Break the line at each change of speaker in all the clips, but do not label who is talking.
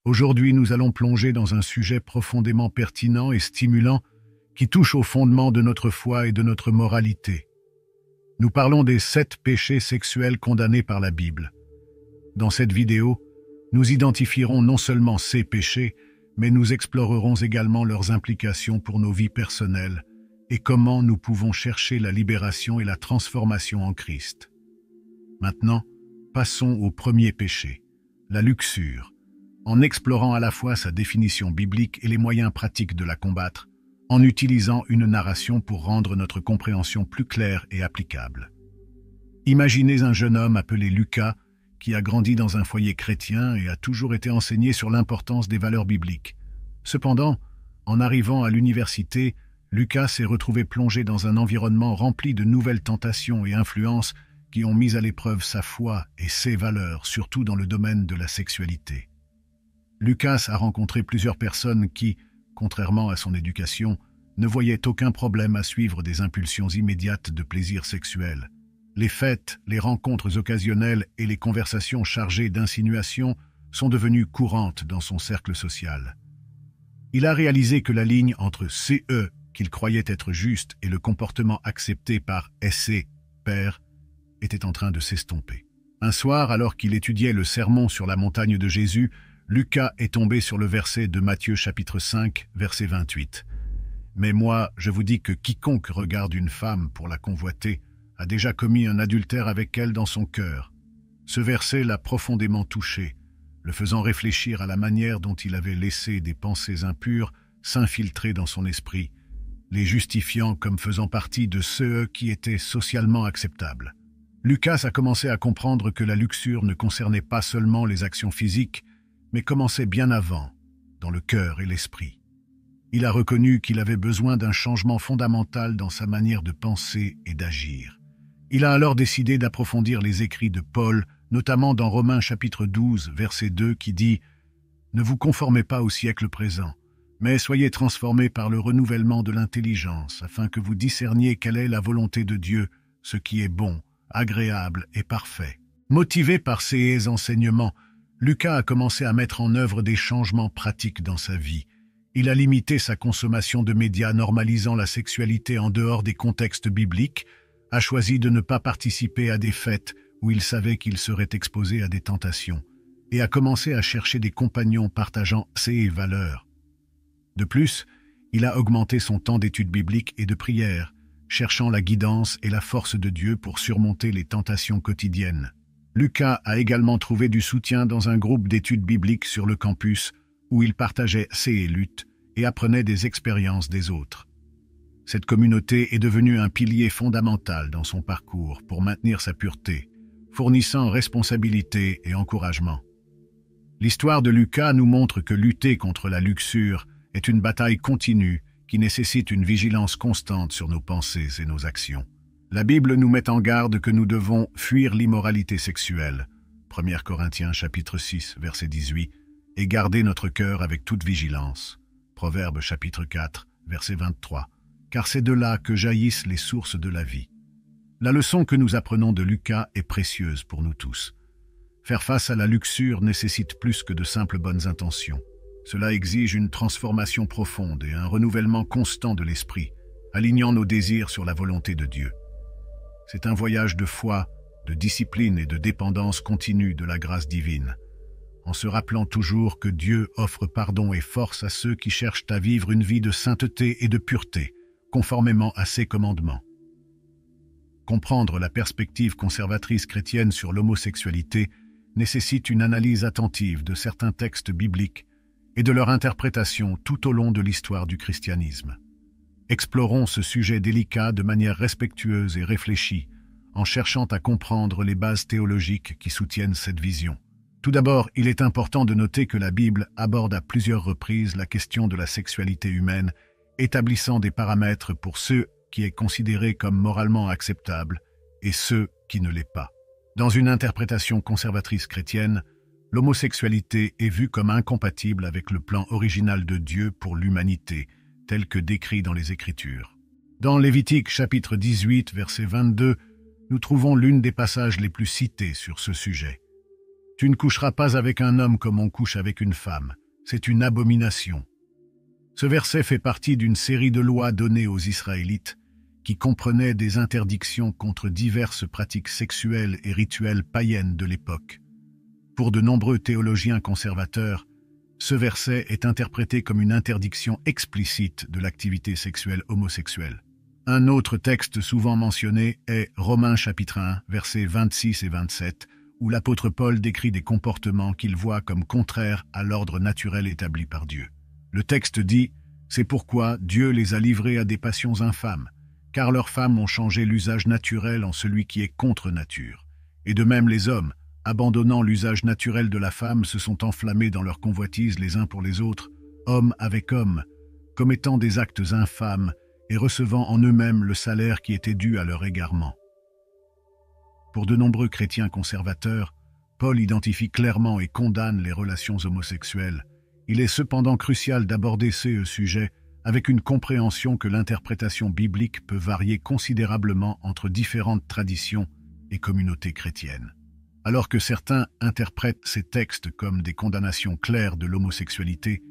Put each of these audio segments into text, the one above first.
Aujourd'hui, nous allons plonger dans un sujet profondément pertinent et stimulant qui touche au fondement de notre foi et de notre moralité. Nous parlons des 7 péchés sexuels condamnés par la Bible. Dans cette vidéo, nous identifierons non seulement ces péchés, mais nous explorerons également leurs implications pour nos vies personnelles et comment nous pouvons chercher la libération et la transformation en Christ. Maintenant, passons au premier péché, la luxure, en explorant à la fois sa définition biblique et les moyens pratiques de la combattre, en utilisant une narration pour rendre notre compréhension plus claire et applicable. Imaginez un jeune homme appelé Lucas, qui a grandi dans un foyer chrétien et a toujours été enseigné sur l'importance des valeurs bibliques. Cependant, en arrivant à l'université, Lucas s'est retrouvé plongé dans un environnement rempli de nouvelles tentations et influences qui ont mis à l'épreuve sa foi et ses valeurs, surtout dans le domaine de la sexualité. Lucas a rencontré plusieurs personnes qui, contrairement à son éducation, ne voyaient aucun problème à suivre des impulsions immédiates de plaisir sexuel. Les fêtes, les rencontres occasionnelles et les conversations chargées d'insinuations sont devenues courantes dans son cercle social. Il a réalisé que la ligne entre CE, qu'il croyait être juste, et le comportement accepté par SC, père, était en train de s'estomper. Un soir, alors qu'il étudiait le sermon sur la montagne de Jésus, Lucas est tombé sur le verset de Matthieu chapitre 5, verset 28. « Mais moi, je vous dis que quiconque regarde une femme pour la convoiter a déjà commis un adultère avec elle dans son cœur. » Ce verset l'a profondément touché, le faisant réfléchir à la manière dont il avait laissé des pensées impures s'infiltrer dans son esprit, les justifiant comme faisant partie de ceux qui étaient socialement acceptables. Lucas a commencé à comprendre que la luxure ne concernait pas seulement les actions physiques, mais commençait bien avant, dans le cœur et l'esprit. Il a reconnu qu'il avait besoin d'un changement fondamental dans sa manière de penser et d'agir. Il a alors décidé d'approfondir les écrits de Paul, notamment dans Romains chapitre 12, verset 2, qui dit « Ne vous conformez pas au siècle présent, mais soyez transformés par le renouvellement de l'intelligence, afin que vous discerniez quelle est la volonté de Dieu, ce qui est bon, agréable et parfait. » Motivé par ces enseignements, Lucas a commencé à mettre en œuvre des changements pratiques dans sa vie. Il a limité sa consommation de médias, normalisant la sexualité en dehors des contextes bibliques, a choisi de ne pas participer à des fêtes où il savait qu'il serait exposé à des tentations, et a commencé à chercher des compagnons partageant ses valeurs. De plus, il a augmenté son temps d'études bibliques et de prière, cherchant la guidance et la force de Dieu pour surmonter les tentations quotidiennes. Lucas a également trouvé du soutien dans un groupe d'études bibliques sur le campus où il partageait ses luttes et apprenait des expériences des autres. Cette communauté est devenue un pilier fondamental dans son parcours pour maintenir sa pureté, fournissant responsabilité et encouragement. L'histoire de Lucas nous montre que lutter contre la luxure est une bataille continue qui nécessite une vigilance constante sur nos pensées et nos actions. La Bible nous met en garde que nous devons fuir l'immoralité sexuelle, 1 Corinthiens chapitre 6, verset 18, et garder notre cœur avec toute vigilance, Proverbes chapitre 4, verset 23, car c'est de là que jaillissent les sources de la vie. La leçon que nous apprenons de Lucas est précieuse pour nous tous. Faire face à la luxure nécessite plus que de simples bonnes intentions. Cela exige une transformation profonde et un renouvellement constant de l'esprit, alignant nos désirs sur la volonté de Dieu. C'est un voyage de foi, de discipline et de dépendance continue de la grâce divine, en se rappelant toujours que Dieu offre pardon et force à ceux qui cherchent à vivre une vie de sainteté et de pureté, conformément à ses commandements. Comprendre la perspective conservatrice chrétienne sur l'homosexualité nécessite une analyse attentive de certains textes bibliques et de leur interprétation tout au long de l'histoire du christianisme. Explorons ce sujet délicat de manière respectueuse et réfléchie, en cherchant à comprendre les bases théologiques qui soutiennent cette vision. Tout d'abord, il est important de noter que la Bible aborde à plusieurs reprises la question de la sexualité humaine, établissant des paramètres pour ce qui est considéré comme moralement acceptable et ce qui ne l'est pas. Dans une interprétation conservatrice chrétienne, l'homosexualité est vue comme incompatible avec le plan original de Dieu pour l'humanité, tel que décrit dans les Écritures. Dans Lévitique chapitre 18, verset 22, nous trouvons l'une des passages les plus cités sur ce sujet. Tu ne coucheras pas avec un homme comme on couche avec une femme. C'est une abomination. Ce verset fait partie d'une série de lois données aux Israélites qui comprenaient des interdictions contre diverses pratiques sexuelles et rituelles païennes de l'époque. Pour de nombreux théologiens conservateurs, ce verset est interprété comme une interdiction explicite de l'activité sexuelle homosexuelle. Un autre texte souvent mentionné est Romains chapitre 1, versets 26 et 27, où l'apôtre Paul décrit des comportements qu'il voit comme contraires à l'ordre naturel établi par Dieu. Le texte dit « C'est pourquoi Dieu les a livrés à des passions infâmes, car leurs femmes ont changé l'usage naturel en celui qui est contre nature. Et de même les hommes, abandonnant l'usage naturel de la femme, se sont enflammés dans leur convoitise les uns pour les autres, hommes avec hommes, commettant des actes infâmes et recevant en eux-mêmes le salaire qui était dû à leur égarement. » Pour de nombreux chrétiens conservateurs, Paul identifie clairement et condamne les relations homosexuelles. Il est cependant crucial d'aborder ce sujet avec une compréhension que l'interprétation biblique peut varier considérablement entre différentes traditions et communautés chrétiennes. Alors que certains interprètent ces textes comme des condamnations claires de l'homosexualité,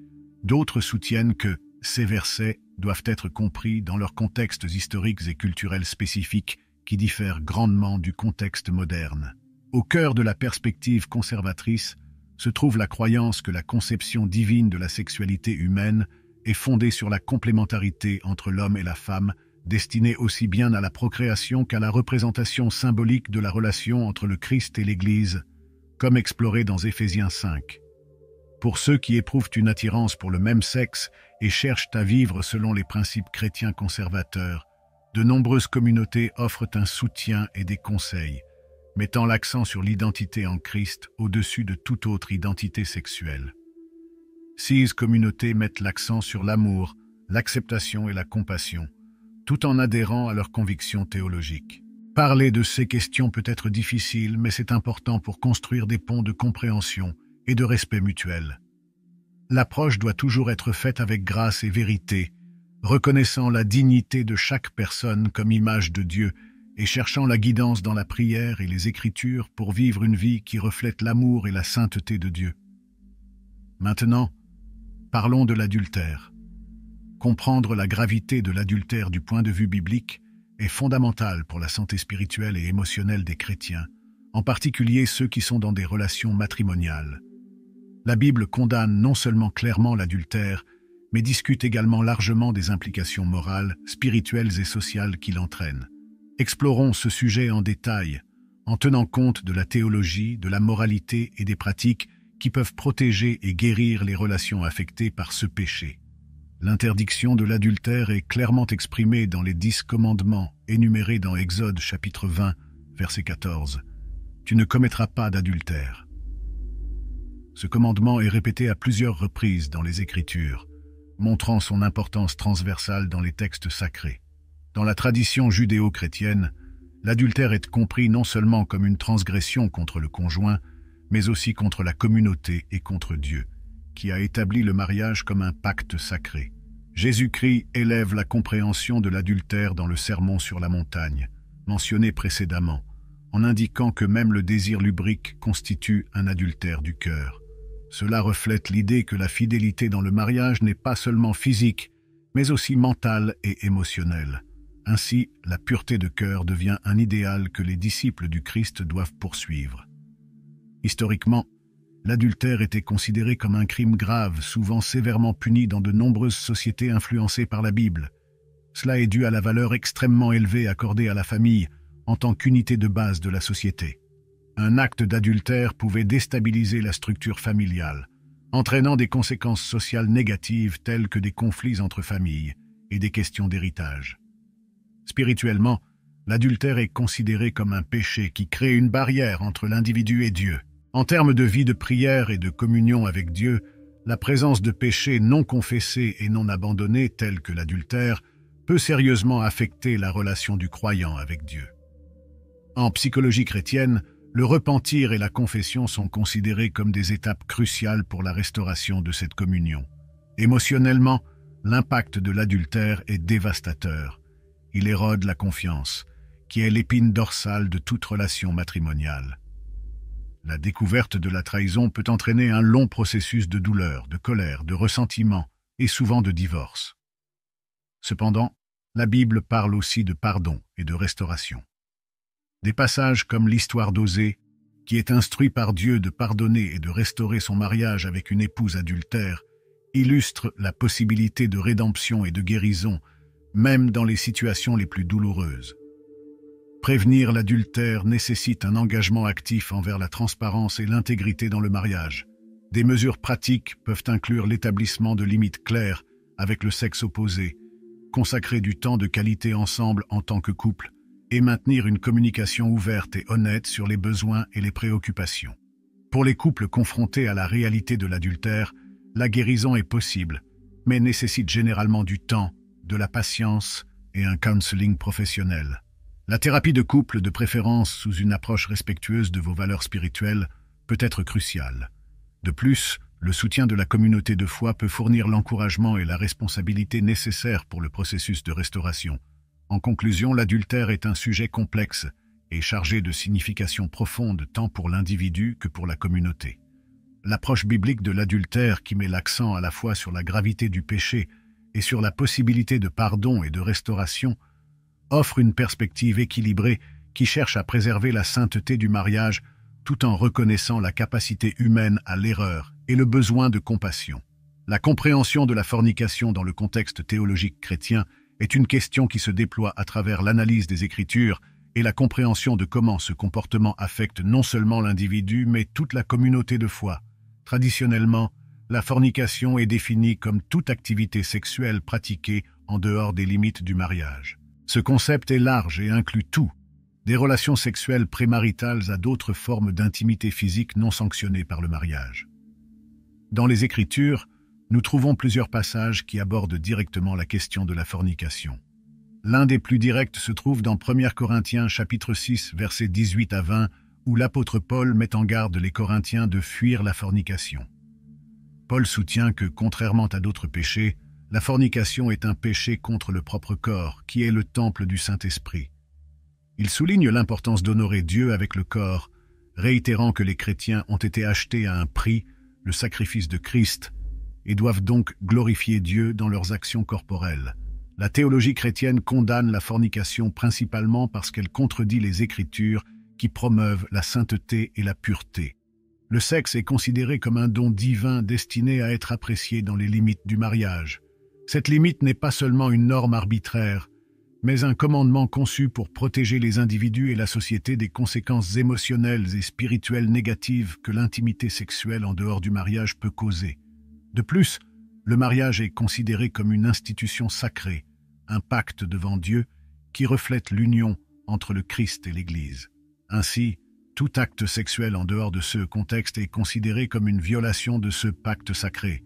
d'autres soutiennent que ces versets doivent être compris dans leurs contextes historiques et culturels spécifiques qui diffèrent grandement du contexte moderne. Au cœur de la perspective conservatrice se trouve la croyance que la conception divine de la sexualité humaine est fondée sur la complémentarité entre l'homme et la femme, destinée aussi bien à la procréation qu'à la représentation symbolique de la relation entre le Christ et l'Église, comme exploré dans Éphésiens 5. Pour ceux qui éprouvent une attirance pour le même sexe et cherchent à vivre selon les principes chrétiens conservateurs, de nombreuses communautés offrent un soutien et des conseils, mettant l'accent sur l'identité en Christ au-dessus de toute autre identité sexuelle. Ces communautés mettent l'accent sur l'amour, l'acceptation et la compassion, tout en adhérant à leurs convictions théologiques. Parler de ces questions peut être difficile, mais c'est important pour construire des ponts de compréhension et de respect mutuel. L'approche doit toujours être faite avec grâce et vérité, reconnaissant la dignité de chaque personne comme image de Dieu et cherchant la guidance dans la prière et les Écritures pour vivre une vie qui reflète l'amour et la sainteté de Dieu. Maintenant, parlons de l'adultère. Comprendre la gravité de l'adultère du point de vue biblique est fondamental pour la santé spirituelle et émotionnelle des chrétiens, en particulier ceux qui sont dans des relations matrimoniales. La Bible condamne non seulement clairement l'adultère, mais discute également largement des implications morales, spirituelles et sociales qu'il entraîne. Explorons ce sujet en détail, en tenant compte de la théologie, de la moralité et des pratiques qui peuvent protéger et guérir les relations affectées par ce péché. L'interdiction de l'adultère est clairement exprimée dans les 10 commandements énumérés dans Exode chapitre 20, verset 14. « Tu ne commettras pas d'adultère ». Ce commandement est répété à plusieurs reprises dans les Écritures, montrant son importance transversale dans les textes sacrés. Dans la tradition judéo-chrétienne, l'adultère est compris non seulement comme une transgression contre le conjoint, mais aussi contre la communauté et contre Dieu, qui a établi le mariage comme un pacte sacré. Jésus-Christ élève la compréhension de l'adultère dans le Sermon sur la montagne, mentionné précédemment, en indiquant que même le désir lubrique constitue un adultère du cœur. Cela reflète l'idée que la fidélité dans le mariage n'est pas seulement physique, mais aussi mentale et émotionnelle. Ainsi, la pureté de cœur devient un idéal que les disciples du Christ doivent poursuivre. Historiquement, l'adultère était considéré comme un crime grave, souvent sévèrement puni dans de nombreuses sociétés influencées par la Bible. Cela est dû à la valeur extrêmement élevée accordée à la famille en tant qu'unité de base de la société. Un acte d'adultère pouvait déstabiliser la structure familiale, entraînant des conséquences sociales négatives telles que des conflits entre familles et des questions d'héritage. Spirituellement, l'adultère est considéré comme un péché qui crée une barrière entre l'individu et Dieu. En termes de vie de prière et de communion avec Dieu, la présence de péchés non confessés et non abandonnés tels que l'adultère peut sérieusement affecter la relation du croyant avec Dieu. En psychologie chrétienne, le repentir et la confession sont considérés comme des étapes cruciales pour la restauration de cette communion. Émotionnellement, l'impact de l'adultère est dévastateur. Il érode la confiance, qui est l'épine dorsale de toute relation matrimoniale. La découverte de la trahison peut entraîner un long processus de douleur, de colère, de ressentiment et souvent de divorce. Cependant, la Bible parle aussi de pardon et de restauration. Des passages comme l'histoire d'Osée, qui est instruit par Dieu de pardonner et de restaurer son mariage avec une épouse adultère, illustrent la possibilité de rédemption et de guérison, même dans les situations les plus douloureuses. Prévenir l'adultère nécessite un engagement actif envers la transparence et l'intégrité dans le mariage. Des mesures pratiques peuvent inclure l'établissement de limites claires avec le sexe opposé, consacrer du temps de qualité ensemble en tant que couple et maintenir une communication ouverte et honnête sur les besoins et les préoccupations. Pour les couples confrontés à la réalité de l'adultère, la guérison est possible, mais nécessite généralement du temps, de la patience et un counseling professionnel. La thérapie de couple, de préférence sous une approche respectueuse de vos valeurs spirituelles, peut être cruciale. De plus, le soutien de la communauté de foi peut fournir l'encouragement et la responsabilité nécessaires pour le processus de restauration. En conclusion, l'adultère est un sujet complexe et chargé de significations profondes tant pour l'individu que pour la communauté. L'approche biblique de l'adultère, qui met l'accent à la fois sur la gravité du péché et sur la possibilité de pardon et de restauration, offre une perspective équilibrée qui cherche à préserver la sainteté du mariage tout en reconnaissant la capacité humaine à l'erreur et le besoin de compassion. La compréhension de la fornication dans le contexte théologique chrétien est une question qui se déploie à travers l'analyse des Écritures et la compréhension de comment ce comportement affecte non seulement l'individu, mais toute la communauté de foi. Traditionnellement, la fornication est définie comme toute activité sexuelle pratiquée en dehors des limites du mariage. Ce concept est large et inclut tout, des relations sexuelles prémaritales à d'autres formes d'intimité physique non sanctionnées par le mariage. Dans les Écritures, nous trouvons plusieurs passages qui abordent directement la question de la fornication. L'un des plus directs se trouve dans 1 Corinthiens chapitre 6, versets 18 à 20, où l'apôtre Paul met en garde les Corinthiens de fuir la fornication. Paul soutient que, contrairement à d'autres péchés, la fornication est un péché contre le propre corps, qui est le temple du Saint-Esprit. Il souligne l'importance d'honorer Dieu avec le corps, réitérant que les chrétiens ont été achetés à un prix, le sacrifice de Christ, et doivent donc glorifier Dieu dans leurs actions corporelles. La théologie chrétienne condamne la fornication principalement parce qu'elle contredit les Écritures qui promeuvent la sainteté et la pureté. Le sexe est considéré comme un don divin destiné à être apprécié dans les limites du mariage. Cette limite n'est pas seulement une norme arbitraire, mais un commandement conçu pour protéger les individus et la société des conséquences émotionnelles et spirituelles négatives que l'intimité sexuelle en dehors du mariage peut causer. De plus, le mariage est considéré comme une institution sacrée, un pacte devant Dieu qui reflète l'union entre le Christ et l'Église. Ainsi, tout acte sexuel en dehors de ce contexte est considéré comme une violation de ce pacte sacré.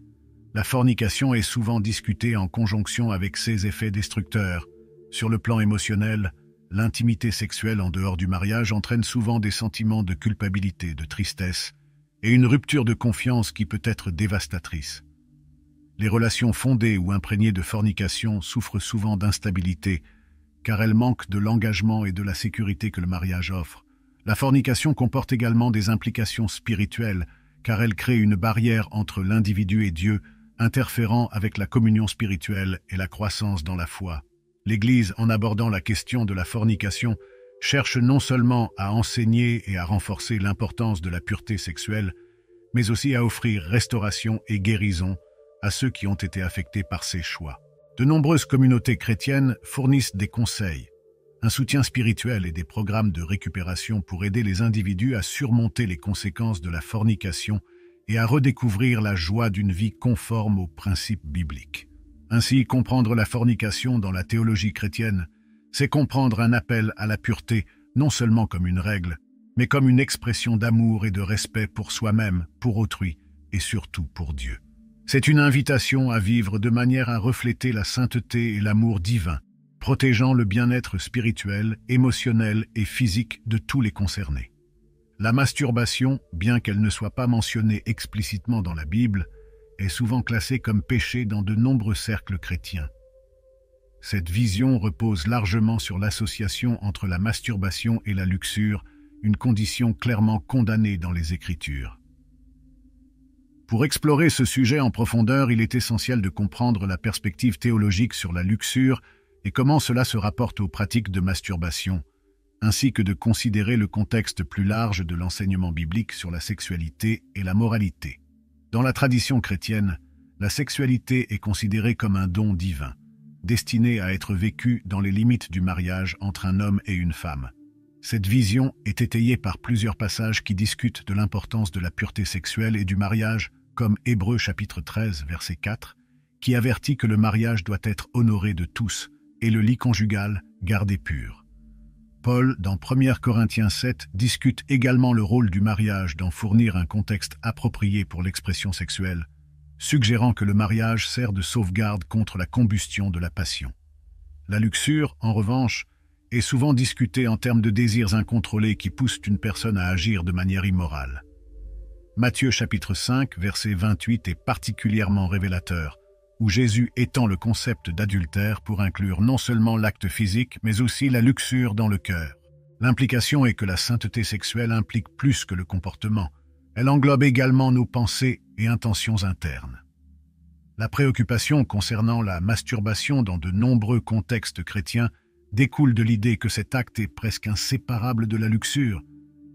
La fornication est souvent discutée en conjonction avec ses effets destructeurs. Sur le plan émotionnel, l'intimité sexuelle en dehors du mariage entraîne souvent des sentiments de culpabilité, de tristesse, et une rupture de confiance qui peut être dévastatrice. Les relations fondées ou imprégnées de fornication souffrent souvent d'instabilité, car elles manquent de l'engagement et de la sécurité que le mariage offre. La fornication comporte également des implications spirituelles, car elle crée une barrière entre l'individu et Dieu, interférant avec la communion spirituelle et la croissance dans la foi. L'Église, en abordant la question de la fornication, cherche non seulement à enseigner et à renforcer l'importance de la pureté sexuelle, mais aussi à offrir restauration et guérison à ceux qui ont été affectés par ces choix. De nombreuses communautés chrétiennes fournissent des conseils, un soutien spirituel et des programmes de récupération pour aider les individus à surmonter les conséquences de la fornication et à redécouvrir la joie d'une vie conforme aux principes bibliques. Ainsi, comprendre la fornication dans la théologie chrétienne, c'est comprendre un appel à la pureté non seulement comme une règle, mais comme une expression d'amour et de respect pour soi-même, pour autrui et surtout pour Dieu. C'est une invitation à vivre de manière à refléter la sainteté et l'amour divin, protégeant le bien-être spirituel, émotionnel et physique de tous les concernés. La masturbation, bien qu'elle ne soit pas mentionnée explicitement dans la Bible, est souvent classée comme péché dans de nombreux cercles chrétiens. Cette vision repose largement sur l'association entre la masturbation et la luxure, une condition clairement condamnée dans les Écritures. Pour explorer ce sujet en profondeur, il est essentiel de comprendre la perspective théologique sur la luxure et comment cela se rapporte aux pratiques de masturbation, ainsi que de considérer le contexte plus large de l'enseignement biblique sur la sexualité et la moralité. Dans la tradition chrétienne, la sexualité est considérée comme un don divin, destiné à être vécu dans les limites du mariage entre un homme et une femme. Cette vision est étayée par plusieurs passages qui discutent de l'importance de la pureté sexuelle et du mariage, comme Hébreux chapitre 13, verset 4, qui avertit que le mariage doit être honoré de tous et le lit conjugal gardé pur. Paul, dans 1 Corinthiens 7, discute également le rôle du mariage d'en fournir un contexte approprié pour l'expression sexuelle, suggérant que le mariage sert de sauvegarde contre la combustion de la passion. La luxure, en revanche, est souvent discutée en termes de désirs incontrôlés qui poussent une personne à agir de manière immorale. Matthieu chapitre 5, verset 28 est particulièrement révélateur, où Jésus étend le concept d'adultère pour inclure non seulement l'acte physique, mais aussi la luxure dans le cœur. L'implication est que la sainteté sexuelle implique plus que le comportement. Elle englobe également nos pensées et intentions internes. La préoccupation concernant la masturbation dans de nombreux contextes chrétiens découle de l'idée que cet acte est presque inséparable de la luxure.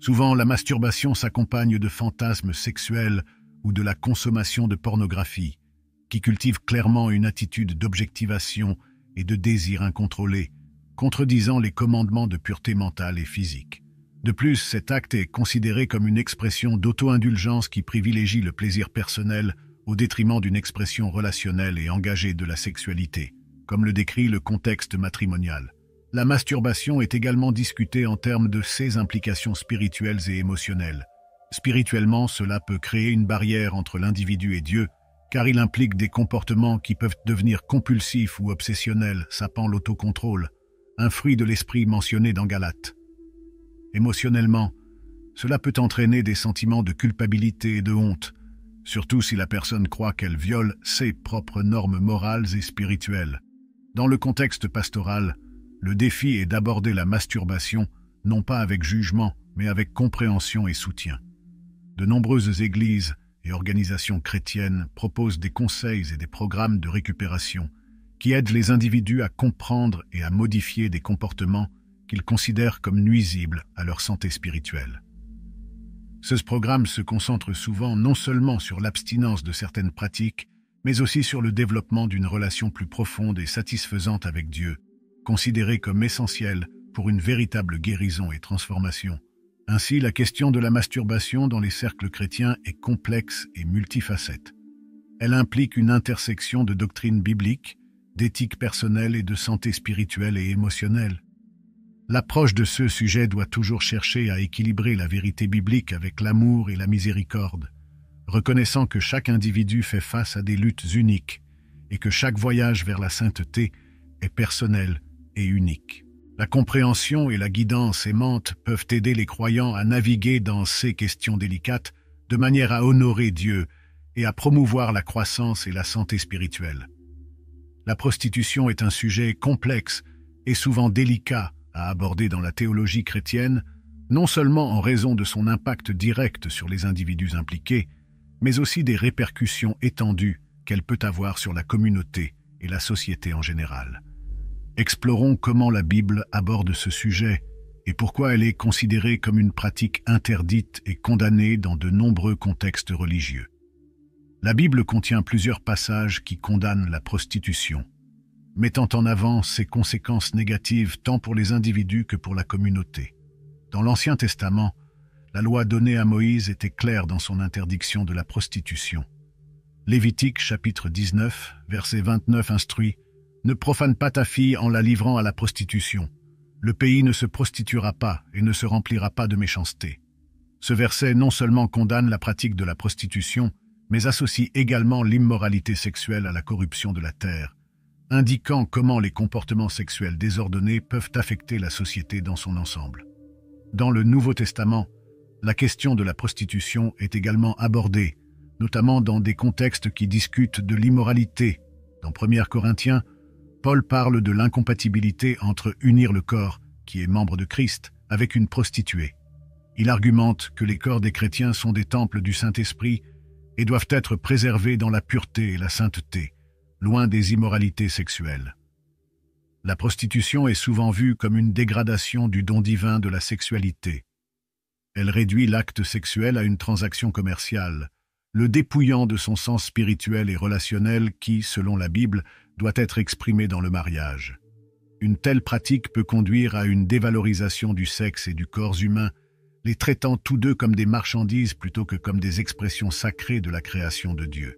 Souvent, la masturbation s'accompagne de fantasmes sexuels ou de la consommation de pornographie, qui cultive clairement une attitude d'objectivation et de désir incontrôlé, contredisant les commandements de pureté mentale et physique. De plus, cet acte est considéré comme une expression d'auto-indulgence qui privilégie le plaisir personnel au détriment d'une expression relationnelle et engagée de la sexualité, comme le décrit le contexte matrimonial. La masturbation est également discutée en termes de ses implications spirituelles et émotionnelles. Spirituellement, cela peut créer une barrière entre l'individu et Dieu, car il implique des comportements qui peuvent devenir compulsifs ou obsessionnels, sapant l'autocontrôle, un fruit de l'esprit mentionné dans Galates. Émotionnellement, cela peut entraîner des sentiments de culpabilité et de honte, surtout si la personne croit qu'elle viole ses propres normes morales et spirituelles. Dans le contexte pastoral, le défi est d'aborder la masturbation, non pas avec jugement, mais avec compréhension et soutien. De nombreuses églises et organisations chrétiennes proposent des conseils et des programmes de récupération qui aident les individus à comprendre et à modifier des comportements qu'ils considèrent comme nuisibles à leur santé spirituelle. Ce programme se concentre souvent non seulement sur l'abstinence de certaines pratiques, mais aussi sur le développement d'une relation plus profonde et satisfaisante avec Dieu, considérée comme essentielle pour une véritable guérison et transformation. Ainsi, la question de la masturbation dans les cercles chrétiens est complexe et multifacette. Elle implique une intersection de doctrines bibliques, d'éthique personnelle et de santé spirituelle et émotionnelle. L'approche de ce sujet doit toujours chercher à équilibrer la vérité biblique avec l'amour et la miséricorde, reconnaissant que chaque individu fait face à des luttes uniques et que chaque voyage vers la sainteté est personnel et unique. La compréhension et la guidance aimante peuvent aider les croyants à naviguer dans ces questions délicates de manière à honorer Dieu et à promouvoir la croissance et la santé spirituelle. La prostitution est un sujet complexe et souvent délicat à aborder dans la théologie chrétienne, non seulement en raison de son impact direct sur les individus impliqués, mais aussi des répercussions étendues qu'elle peut avoir sur la communauté et la société en général. Explorons comment la Bible aborde ce sujet et pourquoi elle est considérée comme une pratique interdite et condamnée dans de nombreux contextes religieux. La Bible contient plusieurs passages qui condamnent la prostitution, mettant en avant ses conséquences négatives tant pour les individus que pour la communauté. Dans l'Ancien Testament, la loi donnée à Moïse était claire dans son interdiction de la prostitution. Lévitique chapitre 19, verset 29 instruit « Ne profane pas ta fille en la livrant à la prostitution. Le pays ne se prostituera pas et ne se remplira pas de méchanceté. » Ce verset non seulement condamne la pratique de la prostitution, mais associe également l'immoralité sexuelle à la corruption de la terre, indiquant comment les comportements sexuels désordonnés peuvent affecter la société dans son ensemble. Dans le Nouveau Testament, la question de la prostitution est également abordée, notamment dans des contextes qui discutent de l'immoralité. Dans 1 Corinthiens, Paul parle de l'incompatibilité entre unir le corps, qui est membre de Christ, avec une prostituée. Il argumente que les corps des chrétiens sont des temples du Saint-Esprit et doivent être préservés dans la pureté et la sainteté, loin des immoralités sexuelles. La prostitution est souvent vue comme une dégradation du don divin de la sexualité. Elle réduit l'acte sexuel à une transaction commerciale, le dépouillant de son sens spirituel et relationnel qui, selon la Bible, doit être exprimé dans le mariage. Une telle pratique peut conduire à une dévalorisation du sexe et du corps humain, les traitant tous deux comme des marchandises plutôt que comme des expressions sacrées de la création de Dieu.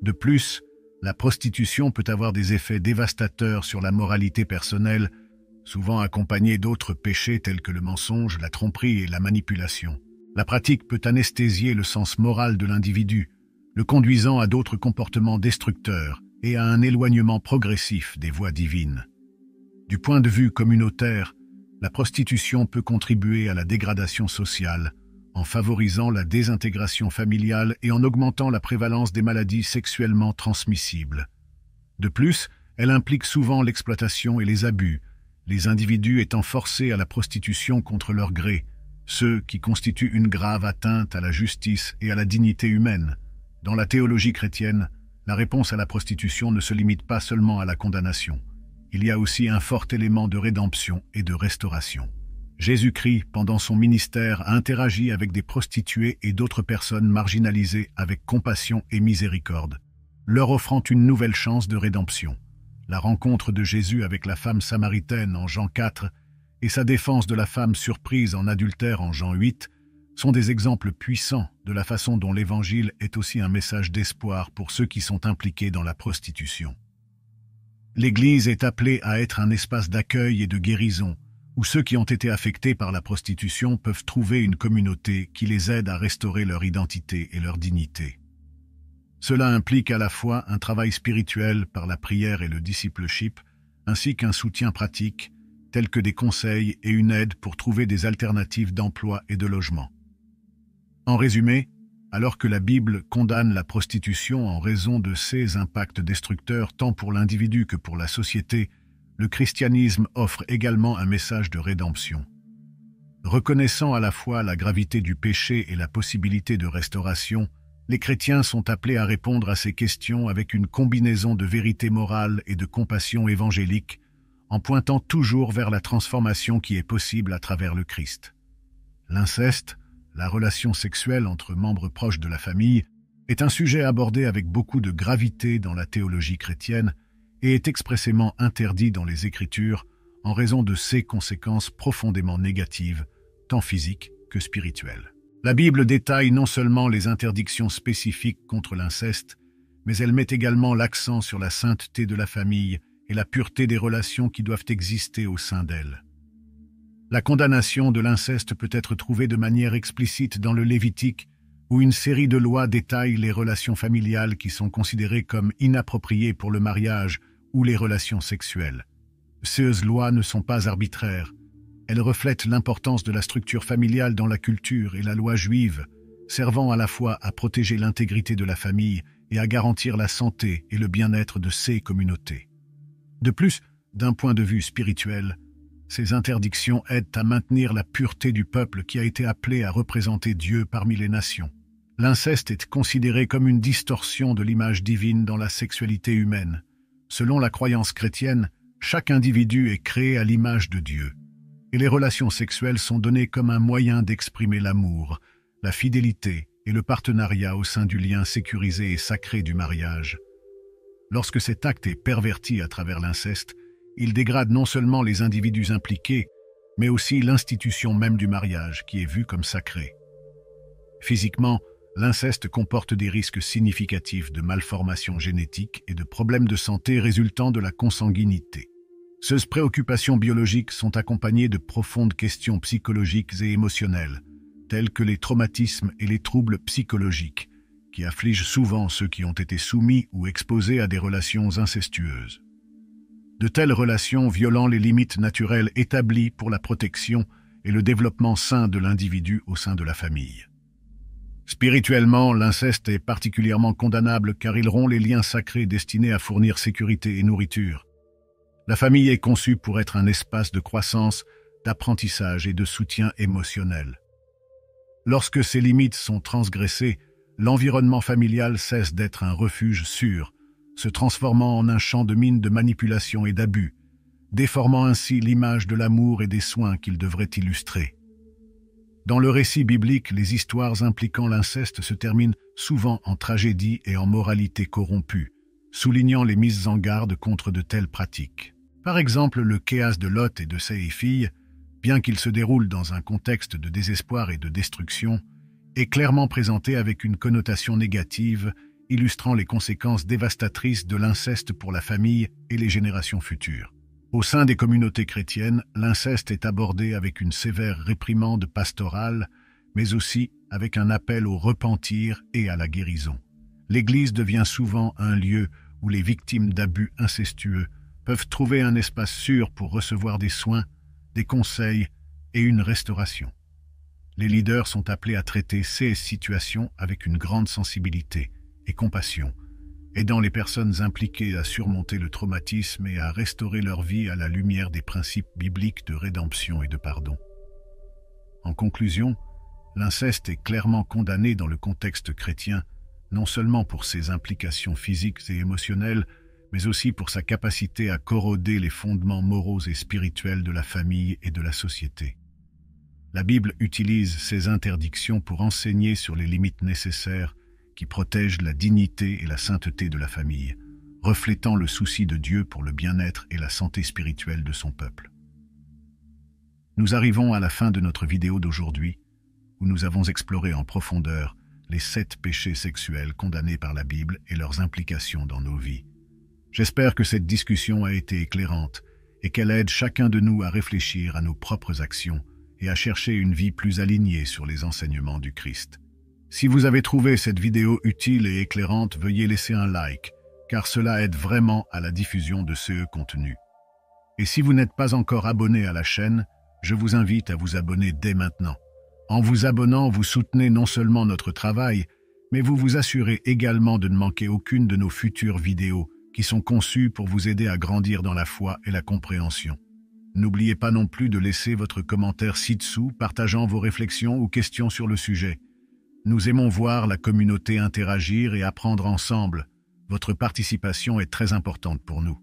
De plus, la prostitution peut avoir des effets dévastateurs sur la moralité personnelle, souvent accompagnés d'autres péchés tels que le mensonge, la tromperie et la manipulation. La pratique peut anesthésier le sens moral de l'individu, le conduisant à d'autres comportements destructeurs et à un éloignement progressif des voies divines. Du point de vue communautaire, la prostitution peut contribuer à la dégradation sociale, en favorisant la désintégration familiale et en augmentant la prévalence des maladies sexuellement transmissibles. De plus, elle implique souvent l'exploitation et les abus, les individus étant forcés à la prostitution contre leur gré, ce qui constitue une grave atteinte à la justice et à la dignité humaine. Dans la théologie chrétienne, la réponse à la prostitution ne se limite pas seulement à la condamnation. Il y a aussi un fort élément de rédemption et de restauration. Jésus-Christ, pendant son ministère, a interagi avec des prostituées et d'autres personnes marginalisées avec compassion et miséricorde, leur offrant une nouvelle chance de rédemption. La rencontre de Jésus avec la femme samaritaine en Jean 4 et sa défense de la femme surprise en adultère en Jean 8 sont des exemples puissants de la façon dont l'Évangile est aussi un message d'espoir pour ceux qui sont impliqués dans la prostitution. L'Église est appelée à être un espace d'accueil et de guérison, où ceux qui ont été affectés par la prostitution peuvent trouver une communauté qui les aide à restaurer leur identité et leur dignité. Cela implique à la fois un travail spirituel par la prière et le discipleship, ainsi qu'un soutien pratique, tel que des conseils et une aide pour trouver des alternatives d'emploi et de logement. En résumé, alors que la Bible condamne la prostitution en raison de ses impacts destructeurs tant pour l'individu que pour la société, le christianisme offre également un message de rédemption. Reconnaissant à la fois la gravité du péché et la possibilité de restauration, les chrétiens sont appelés à répondre à ces questions avec une combinaison de vérité morale et de compassion évangélique, en pointant toujours vers la transformation qui est possible à travers le Christ. L'inceste, la relation sexuelle entre membres proches de la famille, est un sujet abordé avec beaucoup de gravité dans la théologie chrétienne et est expressément interdit dans les Écritures en raison de ses conséquences profondément négatives, tant physiques que spirituelles. La Bible détaille non seulement les interdictions spécifiques contre l'inceste, mais elle met également l'accent sur la sainteté de la famille et la pureté des relations qui doivent exister au sein d'elle. La condamnation de l'inceste peut être trouvée de manière explicite dans le Lévitique, où une série de lois détaille les relations familiales qui sont considérées comme inappropriées pour le mariage ou les relations sexuelles. Ces lois ne sont pas arbitraires. Elles reflètent l'importance de la structure familiale dans la culture et la loi juive, servant à la fois à protéger l'intégrité de la famille et à garantir la santé et le bien-être de ces communautés. De plus, d'un point de vue spirituel, ces interdictions aident à maintenir la pureté du peuple qui a été appelé à représenter Dieu parmi les nations. L'inceste est considéré comme une distorsion de l'image divine dans la sexualité humaine. Selon la croyance chrétienne, chaque individu est créé à l'image de Dieu, et les relations sexuelles sont données comme un moyen d'exprimer l'amour, la fidélité et le partenariat au sein du lien sécurisé et sacré du mariage. Lorsque cet acte est perverti à travers l'inceste, il dégrade non seulement les individus impliqués, mais aussi l'institution même du mariage, qui est vue comme sacrée. Physiquement, l'inceste comporte des risques significatifs de malformations génétiques et de problèmes de santé résultant de la consanguinité. Ces préoccupations biologiques sont accompagnées de profondes questions psychologiques et émotionnelles, telles que les traumatismes et les troubles psychologiques, qui affligent souvent ceux qui ont été soumis ou exposés à des relations incestueuses. De telles relations violant les limites naturelles établies pour la protection et le développement sain de l'individu au sein de la famille. Spirituellement, l'inceste est particulièrement condamnable car il rompt les liens sacrés destinés à fournir sécurité et nourriture. La famille est conçue pour être un espace de croissance, d'apprentissage et de soutien émotionnel. Lorsque ces limites sont transgressées, l'environnement familial cesse d'être un refuge sûr, se transformant en un champ de mine de manipulation et d'abus, déformant ainsi l'image de l'amour et des soins qu'il devrait illustrer. Dans le récit biblique, les histoires impliquant l'inceste se terminent souvent en tragédie et en moralité corrompue, soulignant les mises en garde contre de telles pratiques. Par exemple, le Kéas de Lot et de ses filles, bien qu'il se déroule dans un contexte de désespoir et de destruction, est clairement présenté avec une connotation négative, illustrant les conséquences dévastatrices de l'inceste pour la famille et les générations futures. Au sein des communautés chrétiennes, l'inceste est abordé avec une sévère réprimande pastorale, mais aussi avec un appel au repentir et à la guérison. L'Église devient souvent un lieu où les victimes d'abus incestueux peuvent trouver un espace sûr pour recevoir des soins, des conseils et une restauration. Les leaders sont appelés à traiter ces situations avec une grande sensibilité et compassion, aidant les personnes impliquées à surmonter le traumatisme et à restaurer leur vie à la lumière des principes bibliques de rédemption et de pardon. En conclusion, l'inceste est clairement condamné dans le contexte chrétien, non seulement pour ses implications physiques et émotionnelles, mais aussi pour sa capacité à corroder les fondements moraux et spirituels de la famille et de la société. La Bible utilise ces interdictions pour enseigner sur les limites nécessaires qui protègent la dignité et la sainteté de la famille, reflétant le souci de Dieu pour le bien-être et la santé spirituelle de son peuple. Nous arrivons à la fin de notre vidéo d'aujourd'hui, où nous avons exploré en profondeur les 7 péchés sexuels condamnés par la Bible et leurs implications dans nos vies. J'espère que cette discussion a été éclairante et qu'elle aide chacun de nous à réfléchir à nos propres actions et à chercher une vie plus alignée sur les enseignements du Christ. Si vous avez trouvé cette vidéo utile et éclairante, veuillez laisser un like, car cela aide vraiment à la diffusion de ce contenu. Et si vous n'êtes pas encore abonné à la chaîne, je vous invite à vous abonner dès maintenant. En vous abonnant, vous soutenez non seulement notre travail, mais vous vous assurez également de ne manquer aucune de nos futures vidéos qui sont conçues pour vous aider à grandir dans la foi et la compréhension. N'oubliez pas non plus de laisser votre commentaire ci-dessous, partageant vos réflexions ou questions sur le sujet. Nous aimons voir la communauté interagir et apprendre ensemble. Votre participation est très importante pour nous.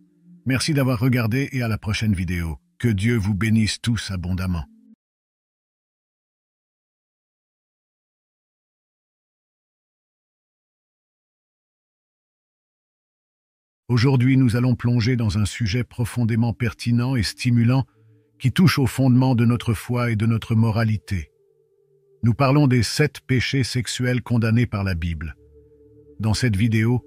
Merci d'avoir regardé et à la prochaine vidéo. Que Dieu vous bénisse tous abondamment. Aujourd'hui, nous allons plonger dans un sujet profondément pertinent et stimulant qui touche au fondement de notre foi et de notre moralité. Nous parlons des 7 péchés sexuels condamnés par la Bible. Dans cette vidéo,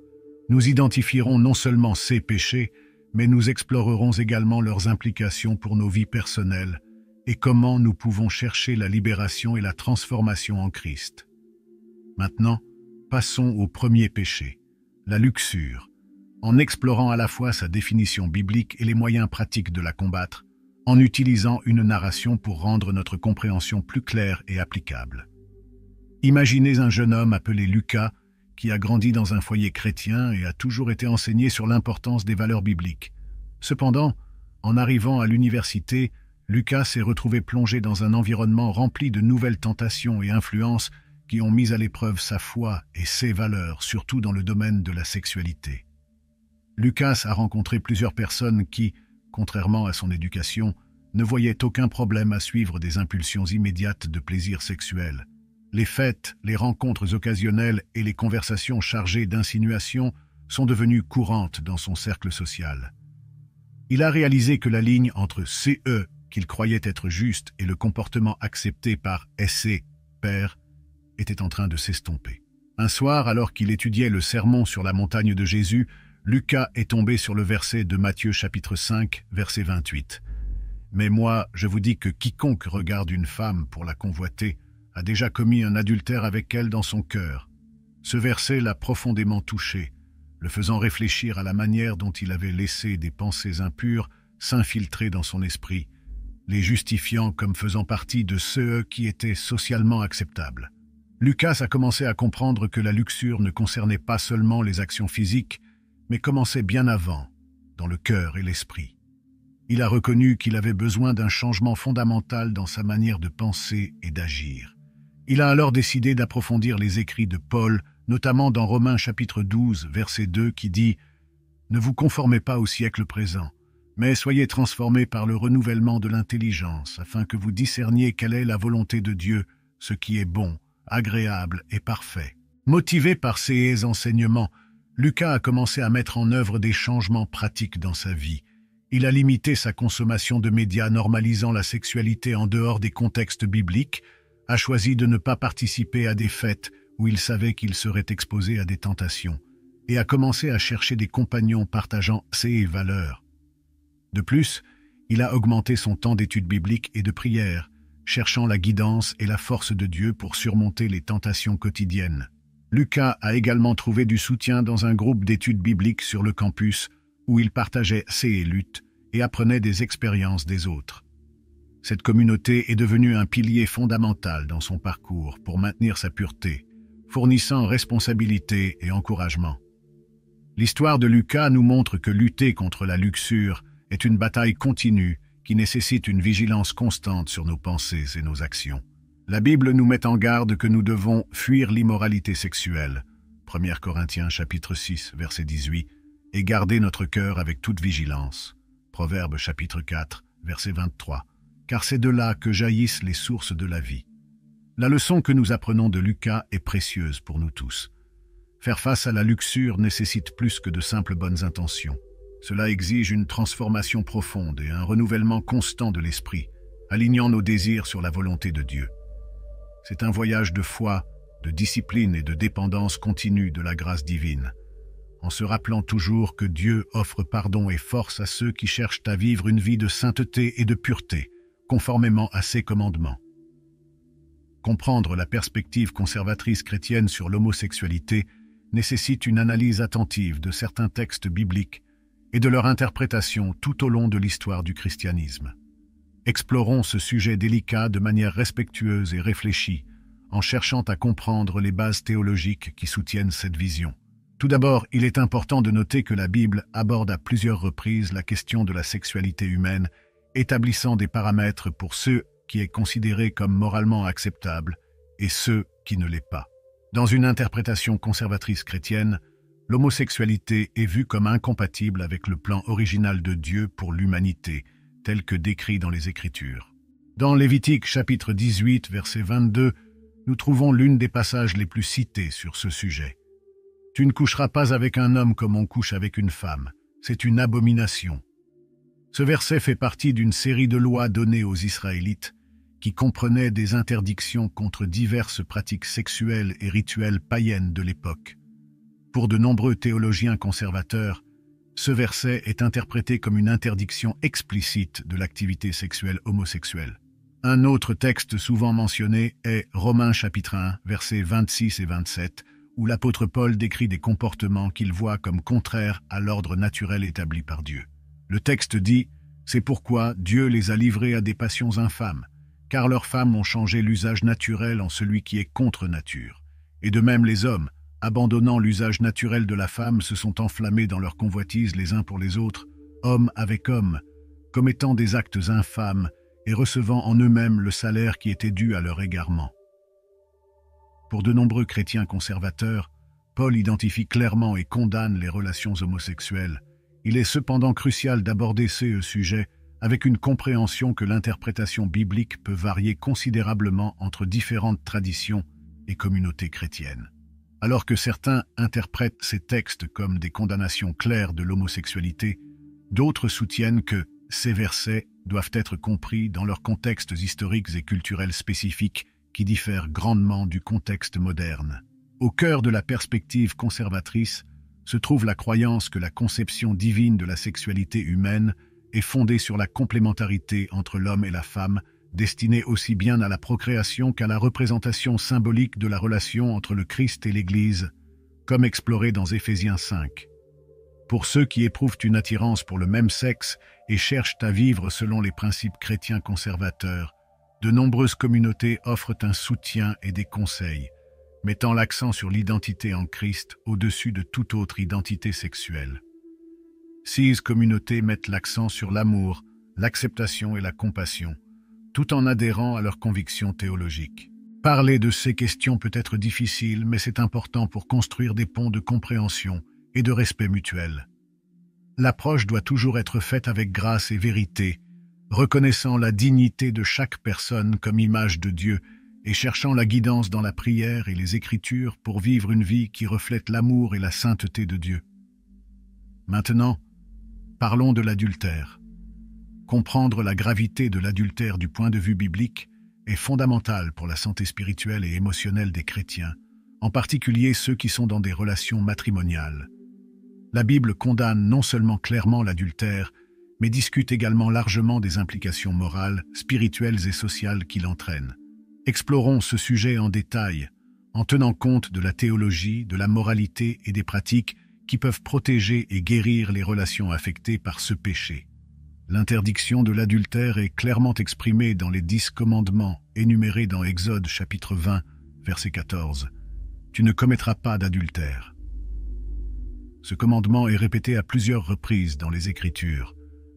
nous identifierons non seulement ces péchés, mais nous explorerons également leurs implications pour nos vies personnelles et comment nous pouvons chercher la libération et la transformation en Christ. Maintenant, passons au premier péché, la luxure, en explorant à la fois sa définition biblique et les moyens pratiques de la combattre, en utilisant une narration pour rendre notre compréhension plus claire et applicable. Imaginez un jeune homme appelé Lucas, qui a grandi dans un foyer chrétien et a toujours été enseigné sur l'importance des valeurs bibliques. Cependant, en arrivant à l'université, Lucas s'est retrouvé plongé dans un environnement rempli de nouvelles tentations et influences qui ont mis à l'épreuve sa foi et ses valeurs, surtout dans le domaine de la sexualité. Lucas a rencontré plusieurs personnes qui, contrairement à son éducation, ne voyaient aucun problème à suivre des impulsions immédiates de plaisir sexuel. Les fêtes, les rencontres occasionnelles et les conversations chargées d'insinuations sont devenues courantes dans son cercle social. Il a réalisé que la ligne entre CE, qu'il croyait être juste, et le comportement accepté par SC, père, était en train de s'estomper. Un soir, alors qu'il étudiait le sermon sur la montagne de Jésus, Lucas est tombé sur le verset de Matthieu chapitre 5, verset 28. « Mais moi, je vous dis que quiconque regarde une femme pour la convoiter a déjà commis un adultère avec elle dans son cœur. » Ce verset l'a profondément touché, le faisant réfléchir à la manière dont il avait laissé des pensées impures s'infiltrer dans son esprit, les justifiant comme faisant partie de ceux qui étaient socialement acceptables. Lucas a commencé à comprendre que la luxure ne concernait pas seulement les actions physiques, mais commençait bien avant, dans le cœur et l'esprit. Il a reconnu qu'il avait besoin d'un changement fondamental dans sa manière de penser et d'agir, Il a alors décidé d'approfondir les écrits de Paul, notamment dans Romains chapitre 12, verset 2, qui dit « Ne vous conformez pas au siècle présent, mais soyez transformés par le renouvellement de l'intelligence, afin que vous discerniez quelle est la volonté de Dieu, ce qui est bon, agréable et parfait. » Motivé par ces enseignements, Lucas a commencé à mettre en œuvre des changements pratiques dans sa vie. Il a limité sa consommation de médias, normalisant la sexualité en dehors des contextes bibliques, a choisi de ne pas participer à des fêtes où il savait qu'il serait exposé à des tentations, et a commencé à chercher des compagnons partageant ses valeurs. De plus, il a augmenté son temps d'études bibliques et de prière, cherchant la guidance et la force de Dieu pour surmonter les tentations quotidiennes. Lucas a également trouvé du soutien dans un groupe d'études bibliques sur le campus où il partageait ses luttes et apprenait des expériences des autres. Cette communauté est devenue un pilier fondamental dans son parcours pour maintenir sa pureté, fournissant responsabilité et encouragement. L'histoire de Lucas nous montre que lutter contre la luxure est une bataille continue qui nécessite une vigilance constante sur nos pensées et nos actions. La Bible nous met en garde que nous devons fuir l'immoralité sexuelle, 1 Corinthiens chapitre 6, verset 18, et garder notre cœur avec toute vigilance, Proverbes chapitre 4, verset 23, car c'est de là que jaillissent les sources de la vie. La leçon que nous apprenons de Lucas est précieuse pour nous tous. Faire face à la luxure nécessite plus que de simples bonnes intentions. Cela exige une transformation profonde et un renouvellement constant de l'esprit, alignant nos désirs sur la volonté de Dieu. C'est un voyage de foi, de discipline et de dépendance continue de la grâce divine, en se rappelant toujours que Dieu offre pardon et force à ceux qui cherchent à vivre une vie de sainteté et de pureté, conformément à ses commandements. Comprendre la perspective conservatrice chrétienne sur l'homosexualité nécessite une analyse attentive de certains textes bibliques et de leur interprétation tout au long de l'histoire du christianisme. Explorons ce sujet délicat de manière respectueuse et réfléchie, en cherchant à comprendre les bases théologiques qui soutiennent cette vision. Tout d'abord, il est important de noter que la Bible aborde à plusieurs reprises la question de la sexualité humaine, établissant des paramètres pour ce qui est considéré comme moralement acceptable et ce qui ne l'est pas. Dans une interprétation conservatrice chrétienne, l'homosexualité est vue comme incompatible avec le plan original de Dieu pour l'humanité, tel que décrit dans les Écritures. Dans Lévitique chapitre 18, verset 22, nous trouvons l'une des passages les plus cités sur ce sujet. « Tu ne coucheras pas avec un homme comme on couche avec une femme. C'est une abomination. » Ce verset fait partie d'une série de lois données aux Israélites qui comprenaient des interdictions contre diverses pratiques sexuelles et rituelles païennes de l'époque. Pour de nombreux théologiens conservateurs, ce verset est interprété comme une interdiction explicite de l'activité sexuelle homosexuelle. Un autre texte souvent mentionné est Romains chapitre 1, versets 26 et 27, où l'apôtre Paul décrit des comportements qu'il voit comme contraires à l'ordre naturel établi par Dieu. Le texte dit « C'est pourquoi Dieu les a livrés à des passions infâmes, car leurs femmes ont changé l'usage naturel en celui qui est contre nature. Et de même les hommes, abandonnant l'usage naturel de la femme, se sont enflammés dans leur convoitise les uns pour les autres, hommes avec hommes, commettant des actes infâmes et recevant en eux-mêmes le salaire qui était dû à leur égarement. » Pour de nombreux chrétiens conservateurs, Paul identifie clairement et condamne les relations homosexuelles. Il est cependant crucial d'aborder ce sujet avec une compréhension que l'interprétation biblique peut varier considérablement entre différentes traditions et communautés chrétiennes. Alors que certains interprètent ces textes comme des condamnations claires de l'homosexualité, d'autres soutiennent que ces versets doivent être compris dans leurs contextes historiques et culturels spécifiques qui diffèrent grandement du contexte moderne. Au cœur de la perspective conservatrice se trouve la croyance que la conception divine de la sexualité humaine est fondée sur la complémentarité entre l'homme et la femme, destinée aussi bien à la procréation qu'à la représentation symbolique de la relation entre le Christ et l'Église, comme exploré dans Éphésiens 5. Pour ceux qui éprouvent une attirance pour le même sexe et cherchent à vivre selon les principes chrétiens conservateurs, de nombreuses communautés offrent un soutien et des conseils, mettant l'accent sur l'identité en Christ au-dessus de toute autre identité sexuelle. Ces communautés mettent l'accent sur l'amour, l'acceptation et la compassion, tout en adhérant à leurs convictions théologiques. Parler de ces questions peut être difficile, mais c'est important pour construire des ponts de compréhension et de respect mutuel. L'approche doit toujours être faite avec grâce et vérité, reconnaissant la dignité de chaque personne comme image de Dieu et cherchant la guidance dans la prière et les Écritures pour vivre une vie qui reflète l'amour et la sainteté de Dieu. Maintenant, parlons de l'adultère. Comprendre la gravité de l'adultère du point de vue biblique est fondamental pour la santé spirituelle et émotionnelle des chrétiens, en particulier ceux qui sont dans des relations matrimoniales. La Bible condamne non seulement clairement l'adultère, mais discute également largement des implications morales, spirituelles et sociales qu'il entraîne. Explorons ce sujet en détail, en tenant compte de la théologie, de la moralité et des pratiques qui peuvent protéger et guérir les relations affectées par ce péché. L'interdiction de l'adultère est clairement exprimée dans les 10 commandements énumérés dans Exode chapitre 20, verset 14. « Tu ne commettras pas d'adultère ». Ce commandement est répété à plusieurs reprises dans les Écritures,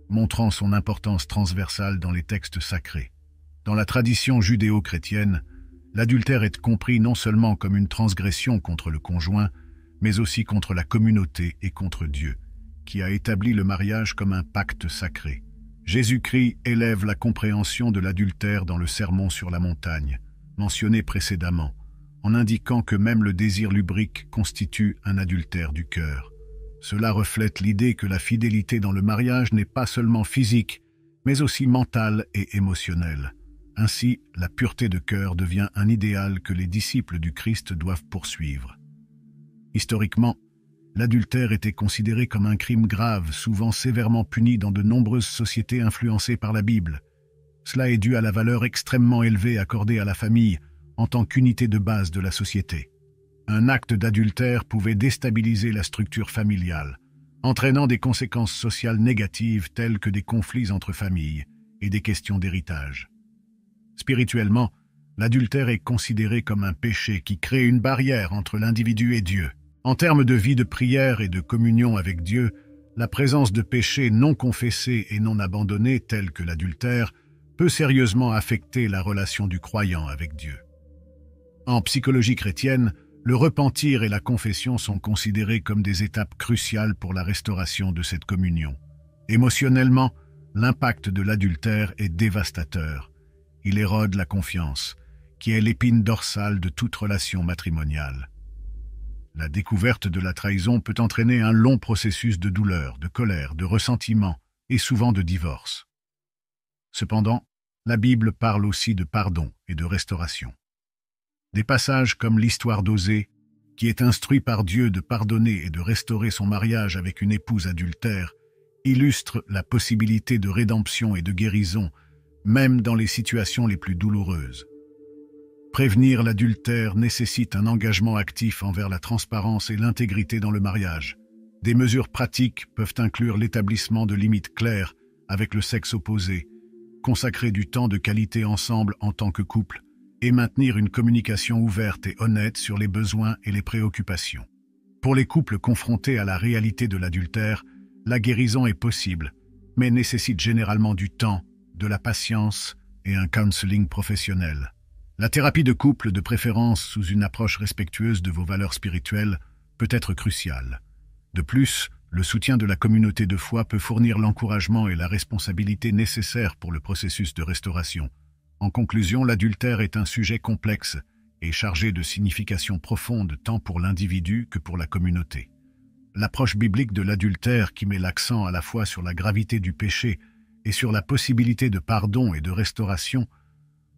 montrant son importance transversale dans les textes sacrés. Dans la tradition judéo-chrétienne, l'adultère est compris non seulement comme une transgression contre le conjoint, mais aussi contre la communauté et contre Dieu, qui a établi le mariage comme un pacte sacré. Jésus-Christ élève la compréhension de l'adultère dans le Sermon sur la montagne, mentionné précédemment, en indiquant que même le désir lubrique constitue un adultère du cœur. Cela reflète l'idée que la fidélité dans le mariage n'est pas seulement physique, mais aussi mentale et émotionnelle. Ainsi, la pureté de cœur devient un idéal que les disciples du Christ doivent poursuivre. Historiquement, l'adultère était considéré comme un crime grave, souvent sévèrement puni dans de nombreuses sociétés influencées par la Bible. Cela est dû à la valeur extrêmement élevée accordée à la famille en tant qu'unité de base de la société. Un acte d'adultère pouvait déstabiliser la structure familiale, entraînant des conséquences sociales négatives telles que des conflits entre familles et des questions d'héritage. Spirituellement, l'adultère est considéré comme un péché qui crée une barrière entre l'individu et Dieu. En termes de vie de prière et de communion avec Dieu, la présence de péchés non confessés et non abandonnés, tels que l'adultère, peut sérieusement affecter la relation du croyant avec Dieu. En psychologie chrétienne, le repentir et la confession sont considérés comme des étapes cruciales pour la restauration de cette communion. Émotionnellement, l'impact de l'adultère est dévastateur. Il érode la confiance, qui est l'épine dorsale de toute relation matrimoniale. La découverte de la trahison peut entraîner un long processus de douleur, de colère, de ressentiment et souvent de divorce. Cependant, la Bible parle aussi de pardon et de restauration. Des passages comme l'histoire d'Osée, qui est instruit par Dieu de pardonner et de restaurer son mariage avec une épouse adultère, illustrent la possibilité de rédemption et de guérison, même dans les situations les plus douloureuses. Prévenir l'adultère nécessite un engagement actif envers la transparence et l'intégrité dans le mariage. Des mesures pratiques peuvent inclure l'établissement de limites claires avec le sexe opposé, consacrer du temps de qualité ensemble en tant que couple, et maintenir une communication ouverte et honnête sur les besoins et les préoccupations. Pour les couples confrontés à la réalité de l'adultère, la guérison est possible, mais nécessite généralement du temps, de la patience et un counseling professionnel. La thérapie de couple, de préférence sous une approche respectueuse de vos valeurs spirituelles, peut être cruciale. De plus, le soutien de la communauté de foi peut fournir l'encouragement et la responsabilité nécessaires pour le processus de restauration. En conclusion, l'adultère est un sujet complexe et chargé de significations profondes tant pour l'individu que pour la communauté. L'approche biblique de l'adultère, qui met l'accent à la fois sur la gravité du péché et sur la possibilité de pardon et de restauration,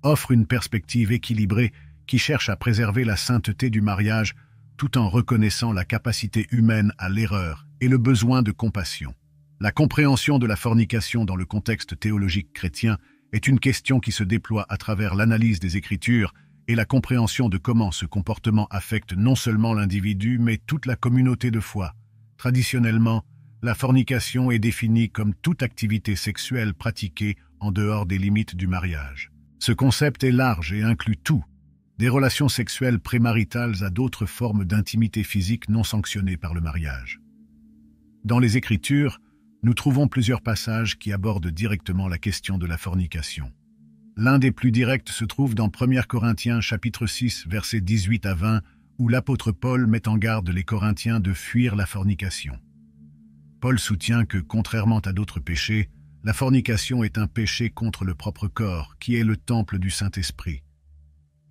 offre une perspective équilibrée qui cherche à préserver la sainteté du mariage tout en reconnaissant la capacité humaine à l'erreur et le besoin de compassion. La compréhension de la fornication dans le contexte théologique chrétien est une question qui se déploie à travers l'analyse des Écritures et la compréhension de comment ce comportement affecte non seulement l'individu, mais toute la communauté de foi. Traditionnellement, la fornication est définie comme toute activité sexuelle pratiquée en dehors des limites du mariage. Ce concept est large et inclut tout, des relations sexuelles prémaritales à d'autres formes d'intimité physique non sanctionnées par le mariage. Dans les Écritures, nous trouvons plusieurs passages qui abordent directement la question de la fornication. L'un des plus directs se trouve dans 1 Corinthiens chapitre 6, versets 18 à 20, où l'apôtre Paul met en garde les Corinthiens de fuir la fornication. Paul soutient que, contrairement à d'autres péchés, la fornication est un péché contre le propre corps, qui est le temple du Saint-Esprit.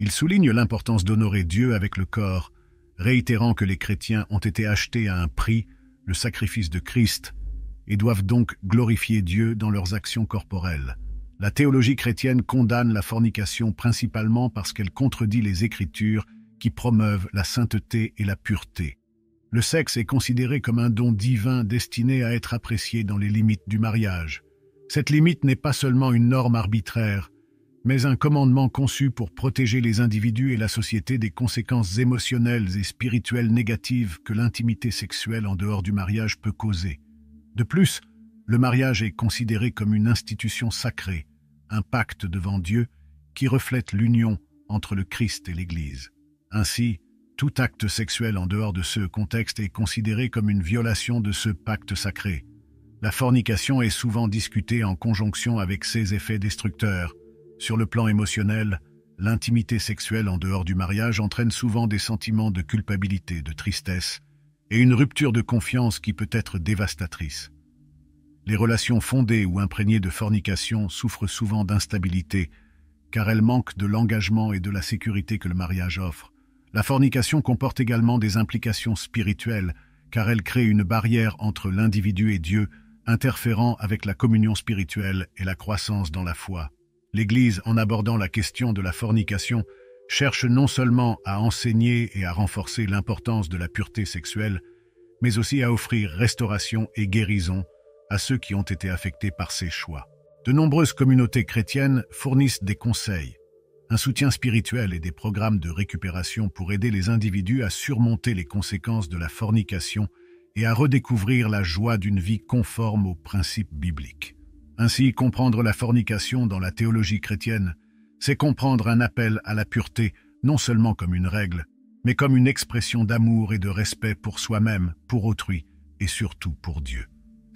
Il souligne l'importance d'honorer Dieu avec le corps, réitérant que les chrétiens ont été achetés à un prix, le sacrifice de Christ, et doivent donc glorifier Dieu dans leurs actions corporelles. La théologie chrétienne condamne la fornication principalement parce qu'elle contredit les Écritures qui promeuvent la sainteté et la pureté. Le sexe est considéré comme un don divin destiné à être apprécié dans les limites du mariage. Cette limite n'est pas seulement une norme arbitraire, mais un commandement conçu pour protéger les individus et la société des conséquences émotionnelles et spirituelles négatives que l'intimité sexuelle en dehors du mariage peut causer. De plus, le mariage est considéré comme une institution sacrée, un pacte devant Dieu qui reflète l'union entre le Christ et l'Église. Ainsi, tout acte sexuel en dehors de ce contexte est considéré comme une violation de ce pacte sacré. La fornication est souvent discutée en conjonction avec ses effets destructeurs. Sur le plan émotionnel, l'intimité sexuelle en dehors du mariage entraîne souvent des sentiments de culpabilité, de tristesse et une rupture de confiance qui peut être dévastatrice. Les relations fondées ou imprégnées de fornication souffrent souvent d'instabilité, car elles manquent de l'engagement et de la sécurité que le mariage offre. La fornication comporte également des implications spirituelles, car elle crée une barrière entre l'individu et Dieu, interférant avec la communion spirituelle et la croissance dans la foi. L'Église, en abordant la question de la fornication, cherche non seulement à enseigner et à renforcer l'importance de la pureté sexuelle, mais aussi à offrir restauration et guérison à ceux qui ont été affectés par ces choix. De nombreuses communautés chrétiennes fournissent des conseils, un soutien spirituel et des programmes de récupération pour aider les individus à surmonter les conséquences de la fornication et à redécouvrir la joie d'une vie conforme aux principes bibliques. Ainsi, comprendre la fornication dans la théologie chrétienne, c'est comprendre un appel à la pureté non seulement comme une règle, mais comme une expression d'amour et de respect pour soi-même, pour autrui et surtout pour Dieu.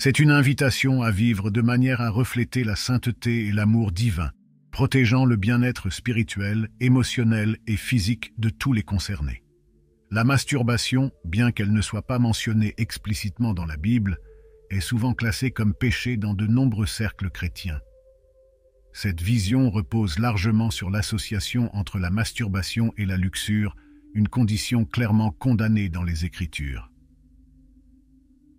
C'est une invitation à vivre de manière à refléter la sainteté et l'amour divin, protégeant le bien-être spirituel, émotionnel et physique de tous les concernés. La masturbation, bien qu'elle ne soit pas mentionnée explicitement dans la Bible, est souvent classée comme péché dans de nombreux cercles chrétiens. Cette vision repose largement sur l'association entre la masturbation et la luxure, une condition clairement condamnée dans les Écritures.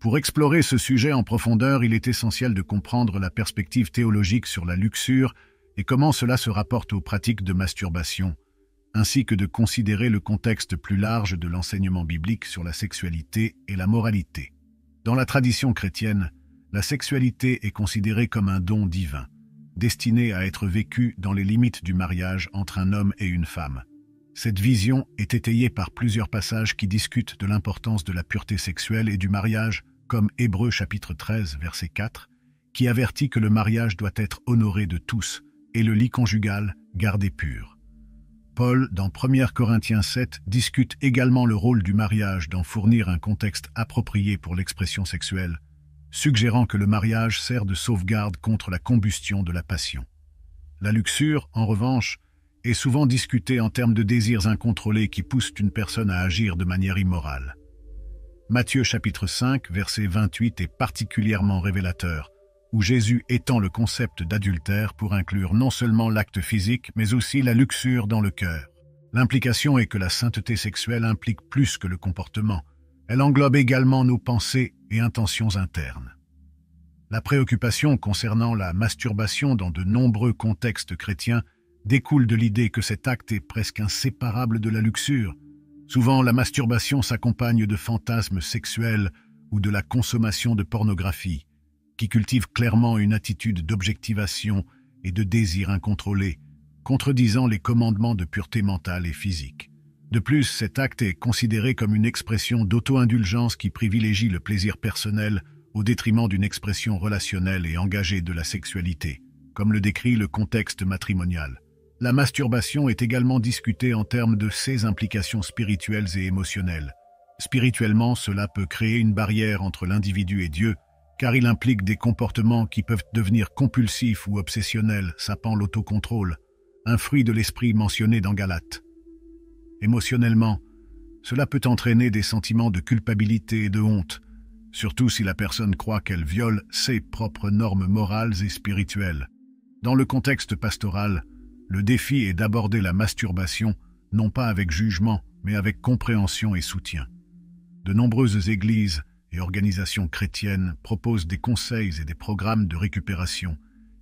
Pour explorer ce sujet en profondeur, il est essentiel de comprendre la perspective théologique sur la luxure et comment cela se rapporte aux pratiques de masturbation, ainsi que de considérer le contexte plus large de l'enseignement biblique sur la sexualité et la moralité. Dans la tradition chrétienne, la sexualité est considérée comme un don divin, destiné à être vécu dans les limites du mariage entre un homme et une femme. Cette vision est étayée par plusieurs passages qui discutent de l'importance de la pureté sexuelle et du mariage, comme Hébreux chapitre 13, verset 4, qui avertit que le mariage doit être honoré de tous et le lit conjugal gardé pur. Paul, dans 1 Corinthiens 7, discute également le rôle du mariage d'en fournir un contexte approprié pour l'expression sexuelle, suggérant que le mariage sert de sauvegarde contre la combustion de la passion. La luxure, en revanche, est souvent discutée en termes de désirs incontrôlés qui poussent une personne à agir de manière immorale. Matthieu chapitre 5, verset 28 est particulièrement révélateur, où Jésus étend le concept d'adultère pour inclure non seulement l'acte physique, mais aussi la luxure dans le cœur. L'implication est que la sainteté sexuelle implique plus que le comportement. Elle englobe également nos pensées et intentions internes. La préoccupation concernant la masturbation dans de nombreux contextes chrétiens découle de l'idée que cet acte est presque inséparable de la luxure. Souvent, la masturbation s'accompagne de fantasmes sexuels ou de la consommation de pornographie, qui cultive clairement une attitude d'objectivation et de désir incontrôlé, contredisant les commandements de pureté mentale et physique. De plus, cet acte est considéré comme une expression d'auto-indulgence qui privilégie le plaisir personnel au détriment d'une expression relationnelle et engagée de la sexualité, comme le décrit le contexte matrimonial. La masturbation est également discutée en termes de ses implications spirituelles et émotionnelles. Spirituellement, cela peut créer une barrière entre l'individu et Dieu, car il implique des comportements qui peuvent devenir compulsifs ou obsessionnels, sapant l'autocontrôle, un fruit de l'esprit mentionné dans Galates. Émotionnellement, cela peut entraîner des sentiments de culpabilité et de honte, surtout si la personne croit qu'elle viole ses propres normes morales et spirituelles. Dans le contexte pastoral, le défi est d'aborder la masturbation non pas avec jugement, mais avec compréhension et soutien. De nombreuses églises et organisations chrétiennes proposent des conseils et des programmes de récupération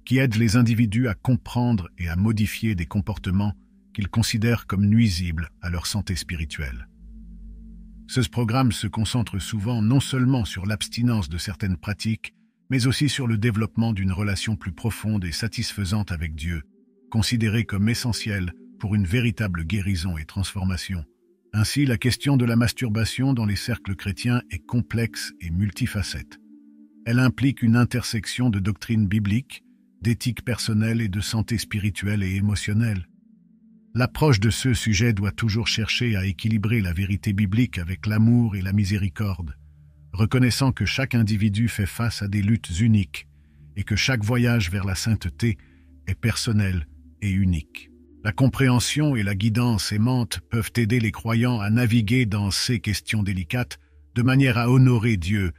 qui aident les individus à comprendre et à modifier des comportements qu'ils considèrent comme nuisibles à leur santé spirituelle. Ce programme se concentre souvent non seulement sur l'abstinence de certaines pratiques, mais aussi sur le développement d'une relation plus profonde et satisfaisante avec Dieu, considérée comme essentielle pour une véritable guérison et transformation. Ainsi, la question de la masturbation dans les cercles chrétiens est complexe et multifacette. Elle implique une intersection de doctrines bibliques, d'éthique personnelle et de santé spirituelle et émotionnelle. L'approche de ce sujet doit toujours chercher à équilibrer la vérité biblique avec l'amour et la miséricorde, reconnaissant que chaque individu fait face à des luttes uniques et que chaque voyage vers la sainteté est personnel et unique. La compréhension et la guidance aimante peuvent aider les croyants à naviguer dans ces questions délicates de manière à honorer Dieu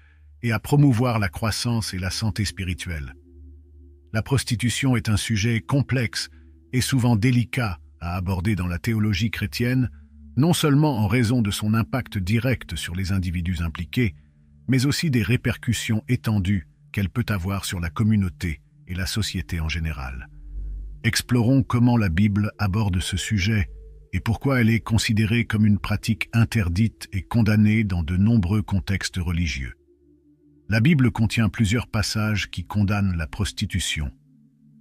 et à promouvoir la croissance et la santé spirituelle. La prostitution est un sujet complexe et souvent délicat à aborder dans la théologie chrétienne, non seulement en raison de son impact direct sur les individus impliqués, mais aussi des répercussions étendues qu'elle peut avoir sur la communauté et la société en général. Explorons comment la Bible aborde ce sujet et pourquoi elle est considérée comme une pratique interdite et condamnée dans de nombreux contextes religieux. La Bible contient plusieurs passages qui condamnent la prostitution,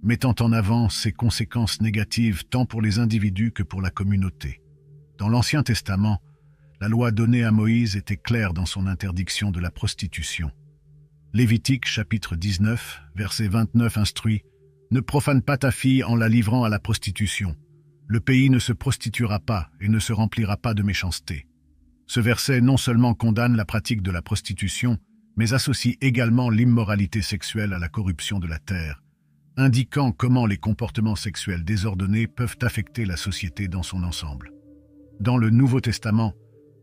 mettant en avant ses conséquences négatives tant pour les individus que pour la communauté. Dans l'Ancien Testament, la loi donnée à Moïse était claire dans son interdiction de la prostitution. Lévitique chapitre 19, verset 29 instruit « Ne profane pas ta fille en la livrant à la prostitution. Le pays ne se prostituera pas et ne se remplira pas de méchanceté. » Ce verset non seulement condamne la pratique de la prostitution, mais associe également l'immoralité sexuelle à la corruption de la terre, indiquant comment les comportements sexuels désordonnés peuvent affecter la société dans son ensemble. Dans le Nouveau Testament,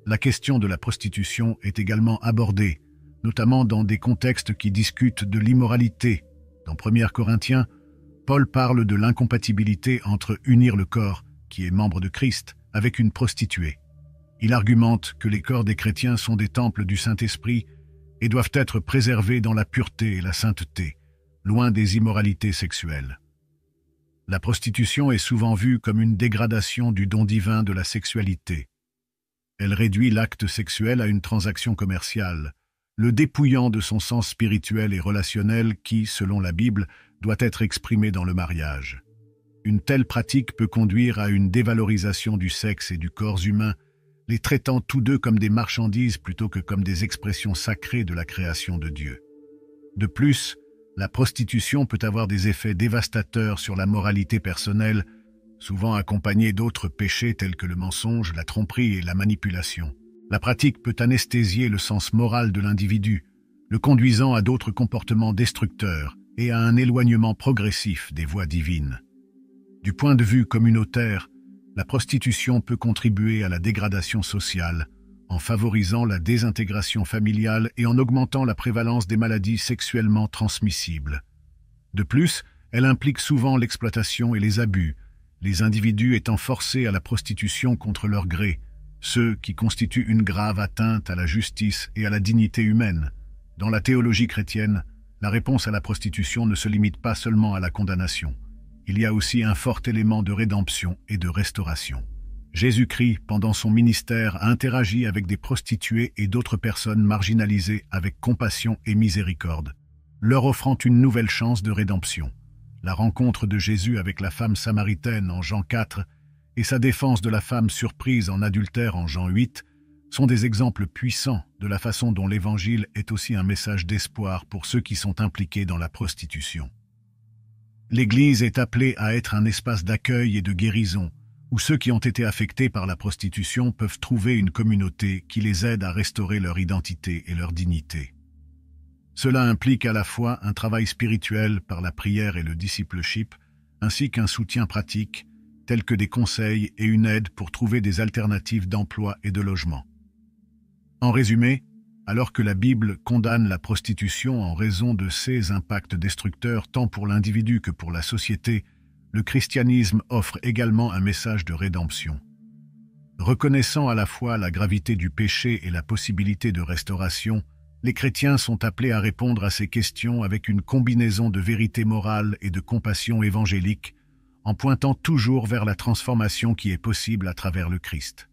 la question de la prostitution est également abordée, notamment dans des contextes qui discutent de l'immoralité. Dans 1 Corinthiens, Paul parle de l'incompatibilité entre unir le corps, qui est membre de Christ, avec une prostituée. Il argumente que les corps des chrétiens sont des temples du Saint-Esprit et doivent être préservés dans la pureté et la sainteté, loin des immoralités sexuelles. La prostitution est souvent vue comme une dégradation du don divin de la sexualité. Elle réduit l'acte sexuel à une transaction commerciale, le dépouillant de son sens spirituel et relationnel qui, selon la Bible, doit être exprimé dans le mariage. Une telle pratique peut conduire à une dévalorisation du sexe et du corps humain, les traitant tous deux comme des marchandises plutôt que comme des expressions sacrées de la création de Dieu. De plus, la prostitution peut avoir des effets dévastateurs sur la moralité personnelle, souvent accompagnés d'autres péchés tels que le mensonge, la tromperie et la manipulation. La pratique peut anesthésier le sens moral de l'individu, le conduisant à d'autres comportements destructeurs et à un éloignement progressif des voies divines. Du point de vue communautaire, la prostitution peut contribuer à la dégradation sociale, en favorisant la désintégration familiale et en augmentant la prévalence des maladies sexuellement transmissibles. De plus, elle implique souvent l'exploitation et les abus, les individus étant forcés à la prostitution contre leur gré, ce qui constitue une grave atteinte à la justice et à la dignité humaine. Dans la théologie chrétienne, la réponse à la prostitution ne se limite pas seulement à la condamnation. Il y a aussi un fort élément de rédemption et de restauration. Jésus-Christ, pendant son ministère, a interagi avec des prostituées et d'autres personnes marginalisées avec compassion et miséricorde, leur offrant une nouvelle chance de rédemption. La rencontre de Jésus avec la femme samaritaine en Jean 4 et sa défense de la femme surprise en adultère en Jean 8 sont des exemples puissants de la façon dont l'Évangile est aussi un message d'espoir pour ceux qui sont impliqués dans la prostitution. L'Église est appelée à être un espace d'accueil et de guérison, où ceux qui ont été affectés par la prostitution peuvent trouver une communauté qui les aide à restaurer leur identité et leur dignité. Cela implique à la fois un travail spirituel par la prière et le discipleship, ainsi qu'un soutien pratique, tel que des conseils et une aide pour trouver des alternatives d'emploi et de logement. En résumé, alors que la Bible condamne la prostitution en raison de ses impacts destructeurs tant pour l'individu que pour la société, le christianisme offre également un message de rédemption. Reconnaissant à la fois la gravité du péché et la possibilité de restauration, les chrétiens sont appelés à répondre à ces questions avec une combinaison de vérité morale et de compassion évangélique, en pointant toujours vers la transformation qui est possible à travers le Christ.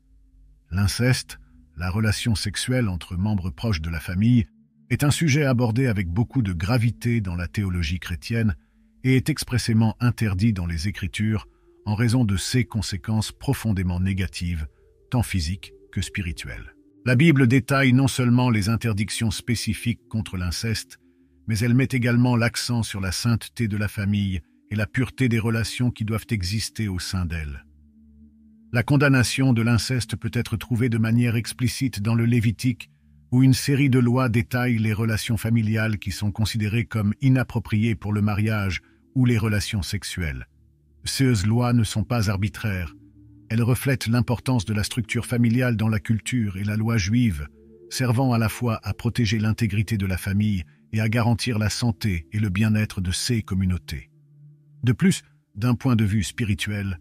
L'inceste, la relation sexuelle entre membres proches de la famille, est un sujet abordé avec beaucoup de gravité dans la théologie chrétienne et est expressément interdit dans les Écritures en raison de ses conséquences profondément négatives, tant physiques que spirituelles. La Bible détaille non seulement les interdictions spécifiques contre l'inceste, mais elle met également l'accent sur la sainteté de la famille et la pureté des relations qui doivent exister au sein d'elle. La condamnation de l'inceste peut être trouvée de manière explicite dans le Lévitique, où une série de lois détaille les relations familiales qui sont considérées comme inappropriées pour le mariage ou les relations sexuelles. Ces lois ne sont pas arbitraires. Elles reflètent l'importance de la structure familiale dans la culture et la loi juive, servant à la fois à protéger l'intégrité de la famille et à garantir la santé et le bien-être de ces communautés. De plus, d'un point de vue spirituel,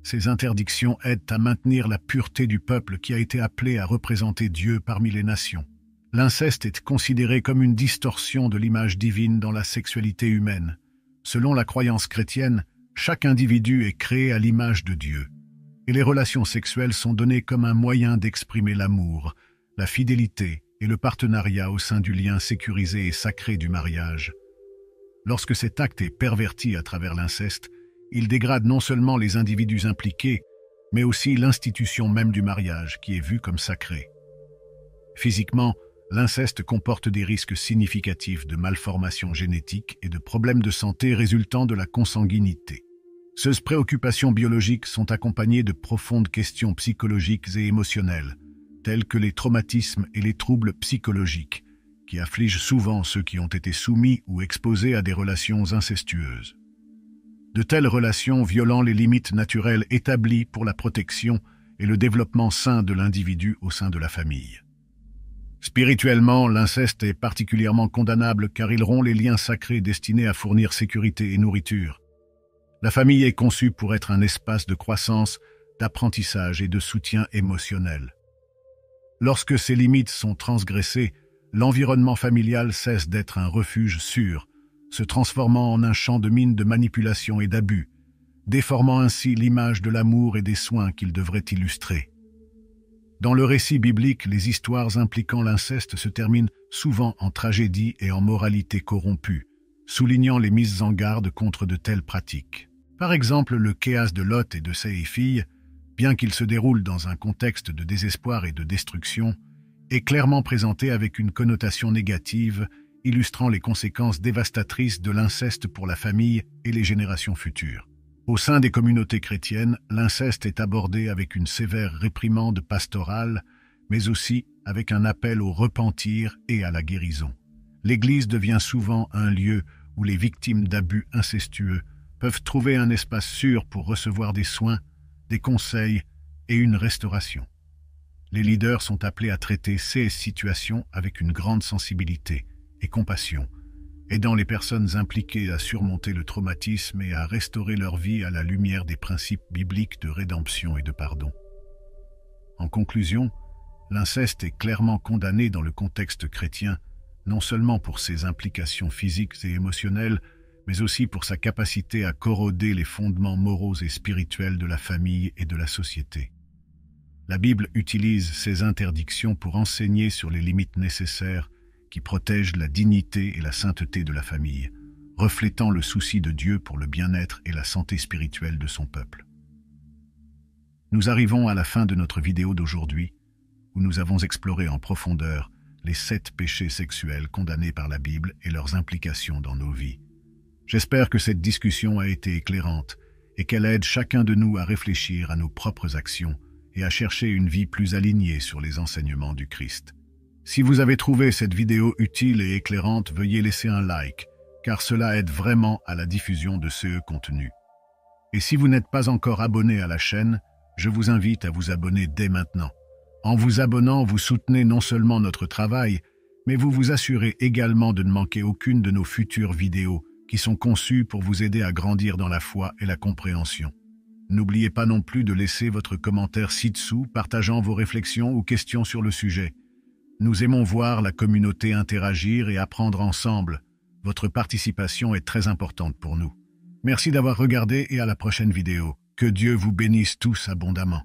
ces interdictions aident à maintenir la pureté du peuple qui a été appelé à représenter Dieu parmi les nations. L'inceste est considéré comme une distorsion de l'image divine dans la sexualité humaine. Selon la croyance chrétienne, chaque individu est créé à l'image de Dieu, et les relations sexuelles sont données comme un moyen d'exprimer l'amour, la fidélité et le partenariat au sein du lien sécurisé et sacré du mariage. Lorsque cet acte est perverti à travers l'inceste, il dégrade non seulement les individus impliqués, mais aussi l'institution même du mariage, qui est vue comme sacrée. Physiquement, l'inceste comporte des risques significatifs de malformations génétiques et de problèmes de santé résultant de la consanguinité. Ces préoccupations biologiques sont accompagnées de profondes questions psychologiques et émotionnelles, telles que les traumatismes et les troubles psychologiques, qui affligent souvent ceux qui ont été soumis ou exposés à des relations incestueuses. De telles relations violant les limites naturelles établies pour la protection et le développement sain de l'individu au sein de la famille. Spirituellement, l'inceste est particulièrement condamnable car il rompt les liens sacrés destinés à fournir sécurité et nourriture. La famille est conçue pour être un espace de croissance, d'apprentissage et de soutien émotionnel. Lorsque ces limites sont transgressées, l'environnement familial cesse d'être un refuge sûr, se transformant en un champ de mine de manipulation et d'abus, déformant ainsi l'image de l'amour et des soins qu'il devrait illustrer. Dans le récit biblique, les histoires impliquant l'inceste se terminent souvent en tragédie et en moralité corrompue, soulignant les mises en garde contre de telles pratiques. Par exemple, le Kéas de Lot et de ses filles, bien qu'il se déroule dans un contexte de désespoir et de destruction, est clairement présenté avec une connotation négative, illustrant les conséquences dévastatrices de l'inceste pour la famille et les générations futures. Au sein des communautés chrétiennes, l'inceste est abordé avec une sévère réprimande pastorale, mais aussi avec un appel au repentir et à la guérison. L'Église devient souvent un lieu où les victimes d'abus incestueux peuvent trouver un espace sûr pour recevoir des soins, des conseils et une restauration. Les leaders sont appelés à traiter ces situations avec une grande sensibilité et compassion, aidant les personnes impliquées à surmonter le traumatisme et à restaurer leur vie à la lumière des principes bibliques de rédemption et de pardon. En conclusion, l'inceste est clairement condamné dans le contexte chrétien, non seulement pour ses implications physiques et émotionnelles, mais aussi pour sa capacité à corroder les fondements moraux et spirituels de la famille et de la société. La Bible utilise ces interdictions pour enseigner sur les limites nécessaires qui protègent la dignité et la sainteté de la famille, reflétant le souci de Dieu pour le bien-être et la santé spirituelle de son peuple. Nous arrivons à la fin de notre vidéo d'aujourd'hui, où nous avons exploré en profondeur les 7 péchés sexuels condamnés par la Bible et leurs implications dans nos vies. J'espère que cette discussion a été éclairante et qu'elle aide chacun de nous à réfléchir à nos propres actions et à chercher une vie plus alignée sur les enseignements du Christ. Si vous avez trouvé cette vidéo utile et éclairante, veuillez laisser un like, car cela aide vraiment à la diffusion de ce contenu. Et si vous n'êtes pas encore abonné à la chaîne, je vous invite à vous abonner dès maintenant. En vous abonnant, vous soutenez non seulement notre travail, mais vous vous assurez également de ne manquer aucune de nos futures vidéos qui sont conçues pour vous aider à grandir dans la foi et la compréhension. N'oubliez pas non plus de laisser votre commentaire ci-dessous, partageant vos réflexions ou questions sur le sujet. Nous aimons voir la communauté interagir et apprendre ensemble. Votre participation est très importante pour nous. Merci d'avoir regardé et à la prochaine vidéo. Que Dieu vous bénisse tous abondamment.